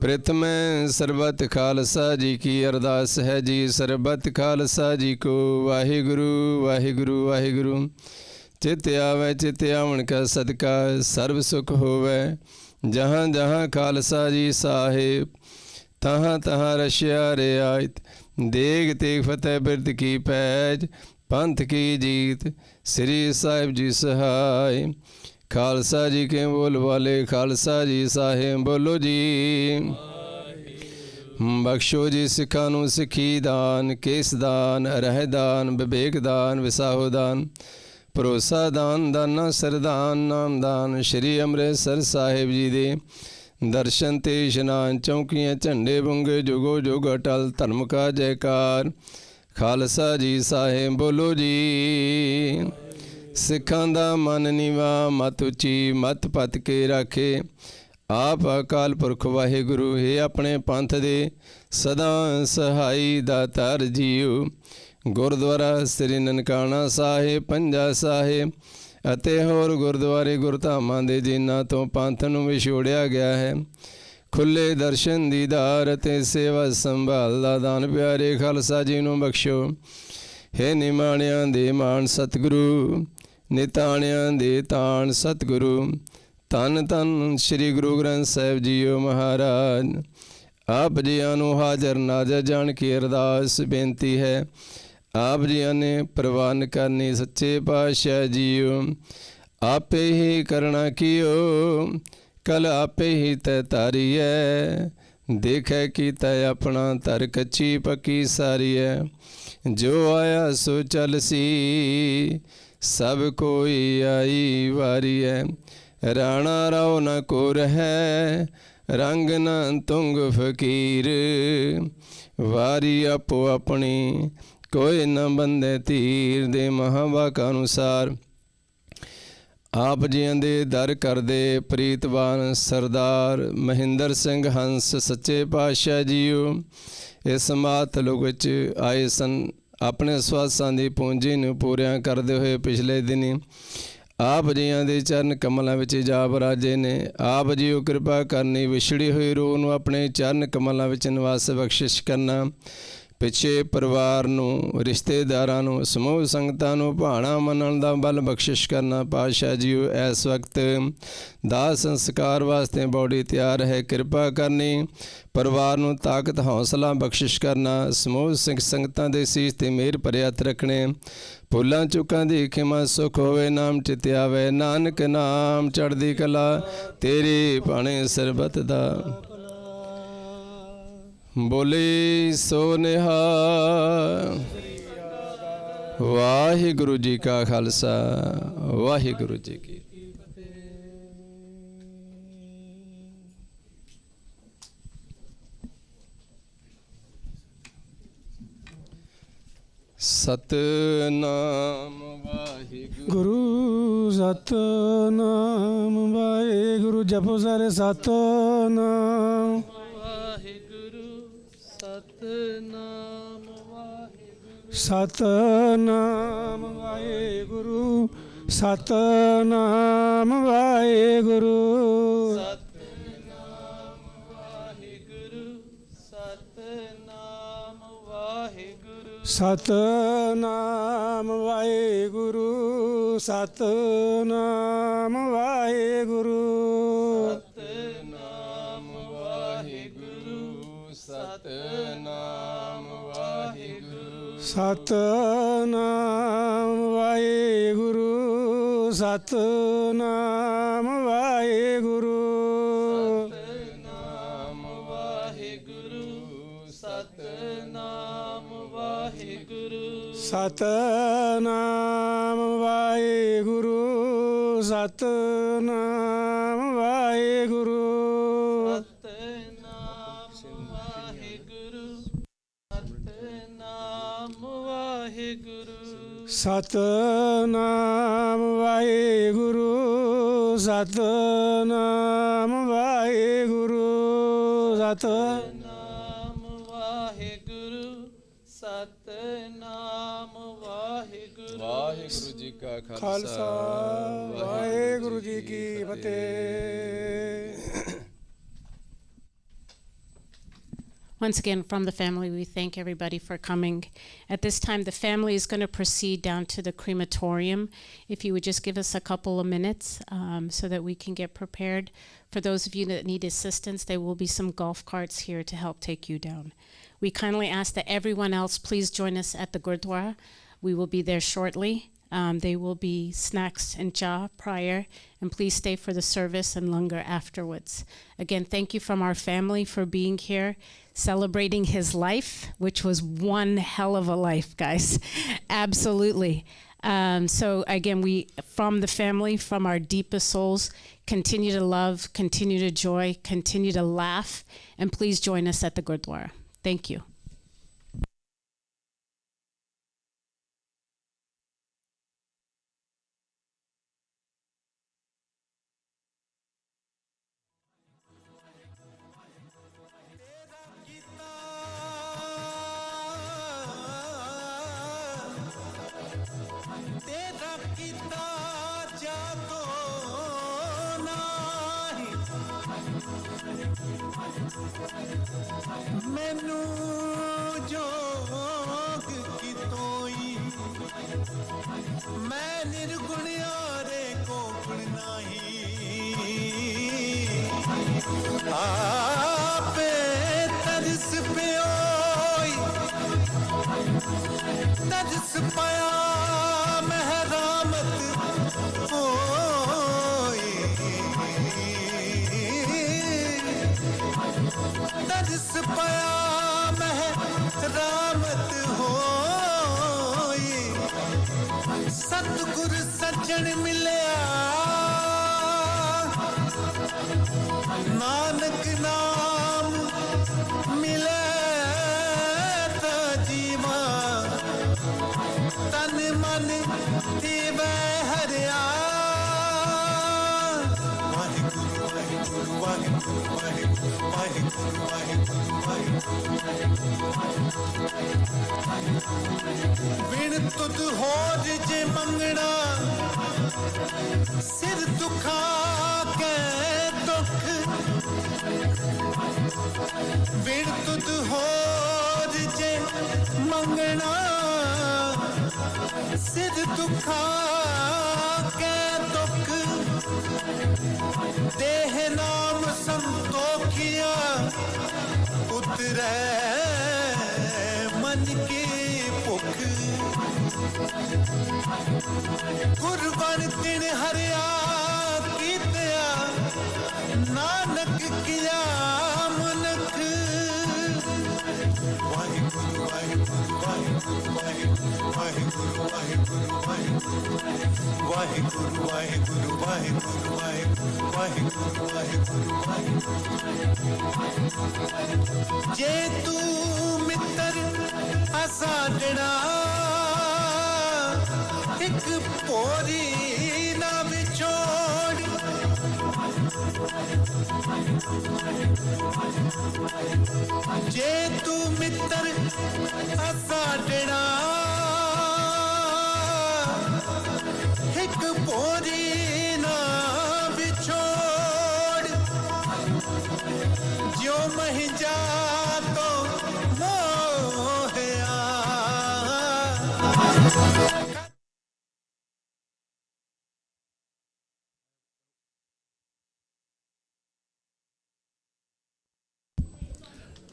ਪ੍ਰਥਮੇ ਸਰਬਤ ਖਾਲਸਾ ਜੀ ਕੀ ਅਰਦਾਸ ਹੈ ਜੀ, ਸਰਬਤ ਖਾਲਸਾ ਜੀ ਕੋ ਵਾਹਿਗੁਰੂ ਵਾਹਿਗੁਰੂ ਵਾਹਿਗੁਰੂ। ਚਿਤ ਆਵੇ ਚਿਤ ਆਵਣ ਕਾ ਸਦਕਾ, ਸਰਬ ਸੁਖ ਹੋਵੇ ਜਹਾਂ ਜਹਾਂ ਖਾਲਸਾ ਜੀ ਸਾਹਿਬ, ਤਹਾਂ ਤਹਾਂ ਰਸ਼ਿਆ ਰਿਆਇਤ। ਦੇਗ ਤੇਗ ਫਤਿਹ ਬਿਰਦ ਕੀ ਪੈਜ, ਪੰਥ ਕੀ ਜੀਤ ਸ੍ਰੀ ਸਾਹਿਬ ਜੀ ਸਹਾय। ਖਾਲਸਾ ਜੀ ਕੇ ਬੋਲ ਵਾਲੇ ਖਾਲਸਾ ਜੀ ਸਾਹਿਬ ਬੋਲੋ ਜੀ। ਬਖਸ਼ੋ ਜੀ ਸਿੱਖਾਂ ਨੂੰ ਸਿੱਖੀ ਦਾਨ, ਕੇਸ ਦਾਨ, ਰਹਿ ਦਾਨ, ਵਿਵੇਕ ਦਾਨ, ਵਿਸਾਹੋ ਦਾਨ, ਭਰੋਸਾ ਦਾਨ, ਦਾਨਾ ਸਰਦਾਨ, ਨਾਮਦਾਨ। ਸ਼੍ਰੀ ਅੰਮ੍ਰਿਤਸਰ ਸਾਹਿਬ ਜੀ ਦੇ ਦਰਸ਼ਨ ਤੇ ਇਸ਼ਨਾਨ, ਚੌਂਕੀਆਂ ਝੰਡੇ ਬੁੰਗੇ ਜੁਗੋ ਜੁਗ ਅਟਲ, ਧਰਮ ਕਾ ਜੈਕਾਰ ਖਾਲਸਾ ਜੀ ਸਾਹਿਬ ਬੋਲੋ ਜੀ। ਸਿੱਖਾਂ ਦਾ ਮਨ ਨੀਵਾ ਮਤ ਉੱਚੀ, ਮਤ ਪਤ ਕੇ ਰਾਖੇ ਆਪ ਅਕਾਲ ਪੁਰਖ ਵਾਹਿਗੁਰੂ। ਹੈ ਆਪਣੇ ਪੰਥ ਦੇ ਸਦਾ ਸਹਾਈ ਦਾਤਾਰ ਜੀਓ। ਗੁਰਦੁਆਰਾ ਸ੍ਰੀ ਨਨਕਾਣਾ ਸਾਹਿਬ, ਪੰਜਾ ਸਾਹਿਬ ਅਤੇ ਹੋਰ ਗੁਰਦੁਆਰੇ ਗੁਰਧਾਮਾਂ ਦੇ ਜਿਨ੍ਹਾਂ ਤੋਂ ਪੰਥ ਨੂੰ ਵਿਛੋੜਿਆ ਗਿਆ ਹੈ, ਖੁੱਲ੍ਹੇ ਦਰਸ਼ਨ ਦੀਦਾਰ ਅਤੇ ਸੇਵਾ ਸੰਭਾਲ ਦਾ ਦਾਨ ਪਿਆਰੇ ਖਾਲਸਾ ਜੀ ਨੂੰ ਬਖਸ਼ੋ। ਹੈ ਨਿਮਾਣਿਆਂ ਦੇ ਮਾਣ ਸਤਿਗੁਰੂ, ਨਿਤਾਣਿਆਂ ਦੇ ਤਾਣ ਸਤਿਗੁਰੂ। ਧੰਨ ਧੰਨ ਸ੍ਰੀ ਗੁਰੂ ਗ੍ਰੰਥ ਸਾਹਿਬ ਜੀਓ ਮਹਾਰਾਜ। ਆਪ ਜੀਆਂ ਨੂੰ ਹਾਜ਼ਰ ਨਾਜ਼ਰ ਜਾਣ ਕੇ ਅਰਦਾਸ ਬੇਨਤੀ ਹੈ। ਆਪ ਜੀਆਂ ਨੇ ਪ੍ਰਵਾਨ ਕਰਨੀ ਸੱਚੇ ਪਾਤਸ਼ਾਹ ਜੀਓ। ਆਪੇ ਹੀ ਕਰਣਾ ਕੀਓ, ਕਲ ਆਪੇ ਹੀ ਤੈ ਤਾਰੀਐ। ਦੇਖੈ ਕੀਤਾ ਆਪਣਾ ਧਰ ਕੱਚੀ ਪੱਕੀ ਸਾਰੀਐ। ਜੋ ਆਇਆ ਸੋ ਚੱਲ ਸੀ, ਸਭ ਕੋਈ ਆਈ ਵਾਰੀਐ। ਰਾਣਾ ਰਾਓ ਨ ਕੋ ਰਹੈ, ਰੰਗ ਨ ਤੁੰਗ ਫਕੀਰ। ਵਾਰੀ ਆਪੋ ਆਪਣੀ, ਕੋਈ ਨ ਬੰਦੇ ਧੀਰ। ਦੇ ਮਹਾਂਵਾਕ ਅਨੁਸਾਰ ਆਪ ਜੀਆਂ ਦੇ ਦਰ ਕਰਦੇ ਪ੍ਰੀਤਵਾਨ ਸਰਦਾਰ ਮਹਿੰਦਰ ਸਿੰਘ ਹੰਸ ਸੱਚੇ ਪਾਤਸ਼ਾਹ ਜੀਓ ਇਸ ਮਾਤਲੁਕ ਵਿੱਚ ਆਏ ਸਨ। ਆਪਣੇ ਸਵਾਸਾਂ ਦੀ ਪੂੰਜੀ ਨੂੰ ਪੂਰਿਆਂ ਕਰਦੇ ਹੋਏ ਪਿਛਲੇ ਦਿਨੀ ਆਪ ਜੀਆਂ ਦੇ ਚਰਨ ਕਮਲਾਂ ਵਿੱਚ ਜਾ ਬਰਾਜੇ ਨੇ। ਆਪ ਜੀਓ ਕਿਰਪਾ ਕਰਨੀ, ਵਿਛੜੀ ਹੋਈ ਰੂਹ ਨੂੰ ਆਪਣੇ ਚਰਨ ਕਮਲਾਂ ਵਿੱਚ ਨਿਵਾਸ ਬਖਸ਼ਿਸ਼ ਕਰਨਾ। ਪਿੱਛੇ ਪਰਿਵਾਰ ਨੂੰ, ਰਿਸ਼ਤੇਦਾਰਾਂ ਨੂੰ, ਸਮੂਹ ਸੰਗਤਾਂ ਨੂੰ ਭਾਣਾ ਮੰਨਣ ਦਾ ਬਲ ਬਖਸ਼ਿਸ਼ ਕਰਨਾ। ਪਾਤਸ਼ਾਹ ਜੀਓ ਇਸ ਵਕਤ ਦਾਹ ਸੰਸਕਾਰ ਵਾਸਤੇ ਬੌੜੀ ਤਿਆਰ ਹੈ, ਕਿਰਪਾ ਕਰਨੀ। ਪਰਿਵਾਰ ਨੂੰ ਤਾਕਤ ਹੌਸਲਾ ਬਖਸ਼ਿਸ਼ ਕਰਨਾ। ਸਮੂਹ ਸਿੱਖ ਸੰਗਤਾਂ ਦੇ ਸੀਸ ਤੇ ਮਿਹਰ ਭਰੇ ਹੱਥ ਰੱਖਣੇ। ਭੁੱਲਾਂ ਚੁੱਕਾਂ ਦੀ ਖਿਮਾ ਸੁਖ ਹੋਵੇ, ਨਾਮ ਚਿਤ ਆਵੇ। ਨਾਨਕ ਨਾਮ ਚੜ੍ਹਦੀ ਕਲਾ, ਤੇਰੇ ਭਾਣੇ ਸਰਬਤ ਦਾ। ਬੋਲੇ ਸੋ ਨਿਹਾਲ। ਵਾਹਿਗੁਰੂ ਜੀ ਕਾ ਖਾਲਸਾ, ਵਾਹਿਗੁਰੂ ਜੀ ਕੀ ਸਤਨਾਮ ਵਾਹਿਗੁਰੂ। ਸਤਨਾਮ ਵਾਹਿਗੁਰੂ। ਜਪੋ ਸਾਰੇ ਸਤਨਾਮ ਵਾਹਿਗੁਰੂ। ਸਤਨਾਮ ਵਾਹਿਗੁਰੂ। ਸਤਨਾਮ ਵਾਹਿਗੁਰੂ। ਸਤਨਾਮ ਵਾਹਿਗੁਰੂ। ਸਤਨਾਮ ਵਾਹਿਗੁਰੂ। ਸਤ ਸਤਨਾਮ ਵਾਹਿਗੁਰੂ ਸਤਨਾਮ ਵਾਹਿਗੁਰੂ ਸਤਨਾਮ ਵਾਹਿਗੁਰੂ ਸਤਨਾਮ ਵਾਹਿਗੁਰੂ ਸਤਨਾਮ ਵਾਹਿਗੁਰੂ ਸਤਨਾਮ ਵਾਹਿਗੁਰੂ ਸਤਨਾਮ ਵਾਹਿਗੁਰੂ ਸਤਨਾਮ ਵਾਹਿਗੁਰੂ ਸਤਨਾਮ ਵਾਹਿਗੁਰੂ ਸਤਨਾਮ ਵਾਹਿਗੁਰੂ ਸਤਨਾਮ ਵਾਹਿਗੁਰੂ ਸਤਨਾਮ ਵਾਹਿਗੁਰੂ ਸਤਨਾਮ ਵਾਹਿਗੁਰੂ ਸਤਨਾਮ ਵਾਹਿਗੁਰੂ ਵਾਹਿਗੁਰੂ ਜੀ ਕਾ ਖਾਲਸਾ ਵਾਹਿਗੁਰੂ ਜੀ ਕੀ ਫਤਿਹ Once again, from the family, we thank everybody for coming. At this time, the family is going to proceed down to the crematorium. If you would just give us a couple of minutes so that we can get prepared. For those of you that need assistance, there will be some golf carts here to help take you down. We kindly ask that everyone else please join us at the Gurdwara. We will be there shortly. There will be snacks and cha prior, and please stay for the service and langar afterwards. Again, thank you from our family for being here, celebrating his life, which was one hell of a life, guys. Absolutely. So again, we, from the family, from our deepest souls, continue to love, continue to joy, continue to laugh, and please join us at the Gurdwara. Thank you. ਮੈਨੂੰ ਜੋਗ ਕੀ ਤੋਈ ਮੈਂ ਨਿਰਗੁਣਿਆਰੇ ਕੋ ਗੁਣ ਨਹੀਂ ਆਪੇ ਤਰਸ ਪਿਓਈ ਤਰਸ ਪਾਇਆ ਮਹਿਰਾਮਤ ਹੋਈ ਤਰਸ ਪਾਇਆ ਰਾਮਤ ਹੋਈ ਸਤਿਗੁਰ ਸੱਜਣ ਮਿਲਿਆ ਨਾਨਕ ਨਾਮ ਮਿਲੇ ਤਾਂ ਜੀਵਾ ਤਨ ਮਨ ਦੀਵੇ ਹਰਿਆ ਵਾਹਿਗੁਰੂ ਵਾਹਿਗੁਰੂ ਵਾਹਿਗੁਰੂ ਵਾਹਿਗੁਰੂ ਵਾਹਿਗੁਰੂ ਵਿਣ ਤੁਧ ਹੋਰ ਜੇ ਮੰਗਣਾ ਸਿਰ ਦੁਖਾ ਕੇ ਦੁੱਖ ਵਿਣ ਤੁਧ ਹੋਰ ਜੇ ਮੰਗਣਾ ਸਿਰ ਦੁਖਾ ਕੇ ਦੁੱਖ ਦੇਹ ਨਾਮ ਸੰਤੋਖਿਆ ਉਤਰੈ ਮਨ ਕੀ ਭੁੱਖ ਗੁਰਬਨ ਤਿਨ ਹਰਿਆ ਕੀਤਿਆ ਨਾਨਕ ਕੀਆ ਮਨੁੱਖ ਵਾਹਿਗੁਰੂ ਵਾਹਿਗੁਰੂ ਵਾਹਿਗੁਰੂ ਵਾਹਿਗੁਰੂ ਵਾਹਿਗੁਰੂ ਵਾਹਿਗੁਰੂ ਵਾਹਿਗੁਰੂ ਵਾਹਿਗੁਰੂ ਵਾਹਿਗੁਰੂ ਵਾਹਿਗੁਰੂ ਵਾਹਿਗੁਰੂ ਵਾਹਿਗੁਰੂ ਜੇ ਤੂੰ ਮਿੱਤਰ ਅਸਾਡਣਾ ਇੱਕ ਪੋਰੀ ਨਾ ਵਿਛੋੜ ਜੇ ਤੂੰ ਮਿੱਤਰ ਅਸਾਡਣਾ ਇੱਕ ਪੋਰੀ ਨਾ ਵਿਛੋੜ ਜਿਉ ਮਹਿੰਜਾ ਤੋਂ ਮੋਹਿਆ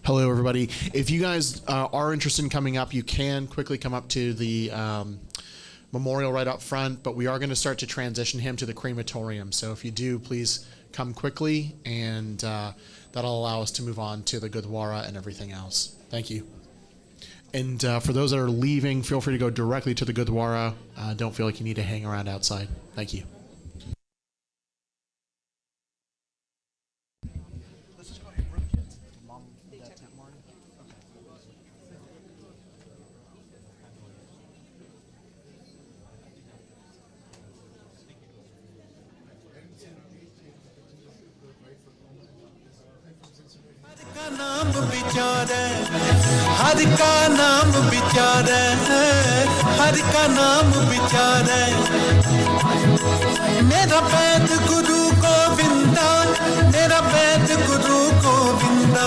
Hello, everybody. If you guys are interested in coming up, you can quickly come up to the memorial right up front, but we are going to start to transition him to the crematorium. So if you do, please come quickly, and that'll allow us to move on to the Gurdwara and everything else. Thank you. And for those that are leaving, feel free to go directly to the Gurdwara. Don't feel like you need to hang around outside. Thank you. नाम बिचारे हर का नाम बिचारे हर का नाम बिचारे मेरा वैद गुरु गोविंदा मेरा वैद गुरु गोविंदा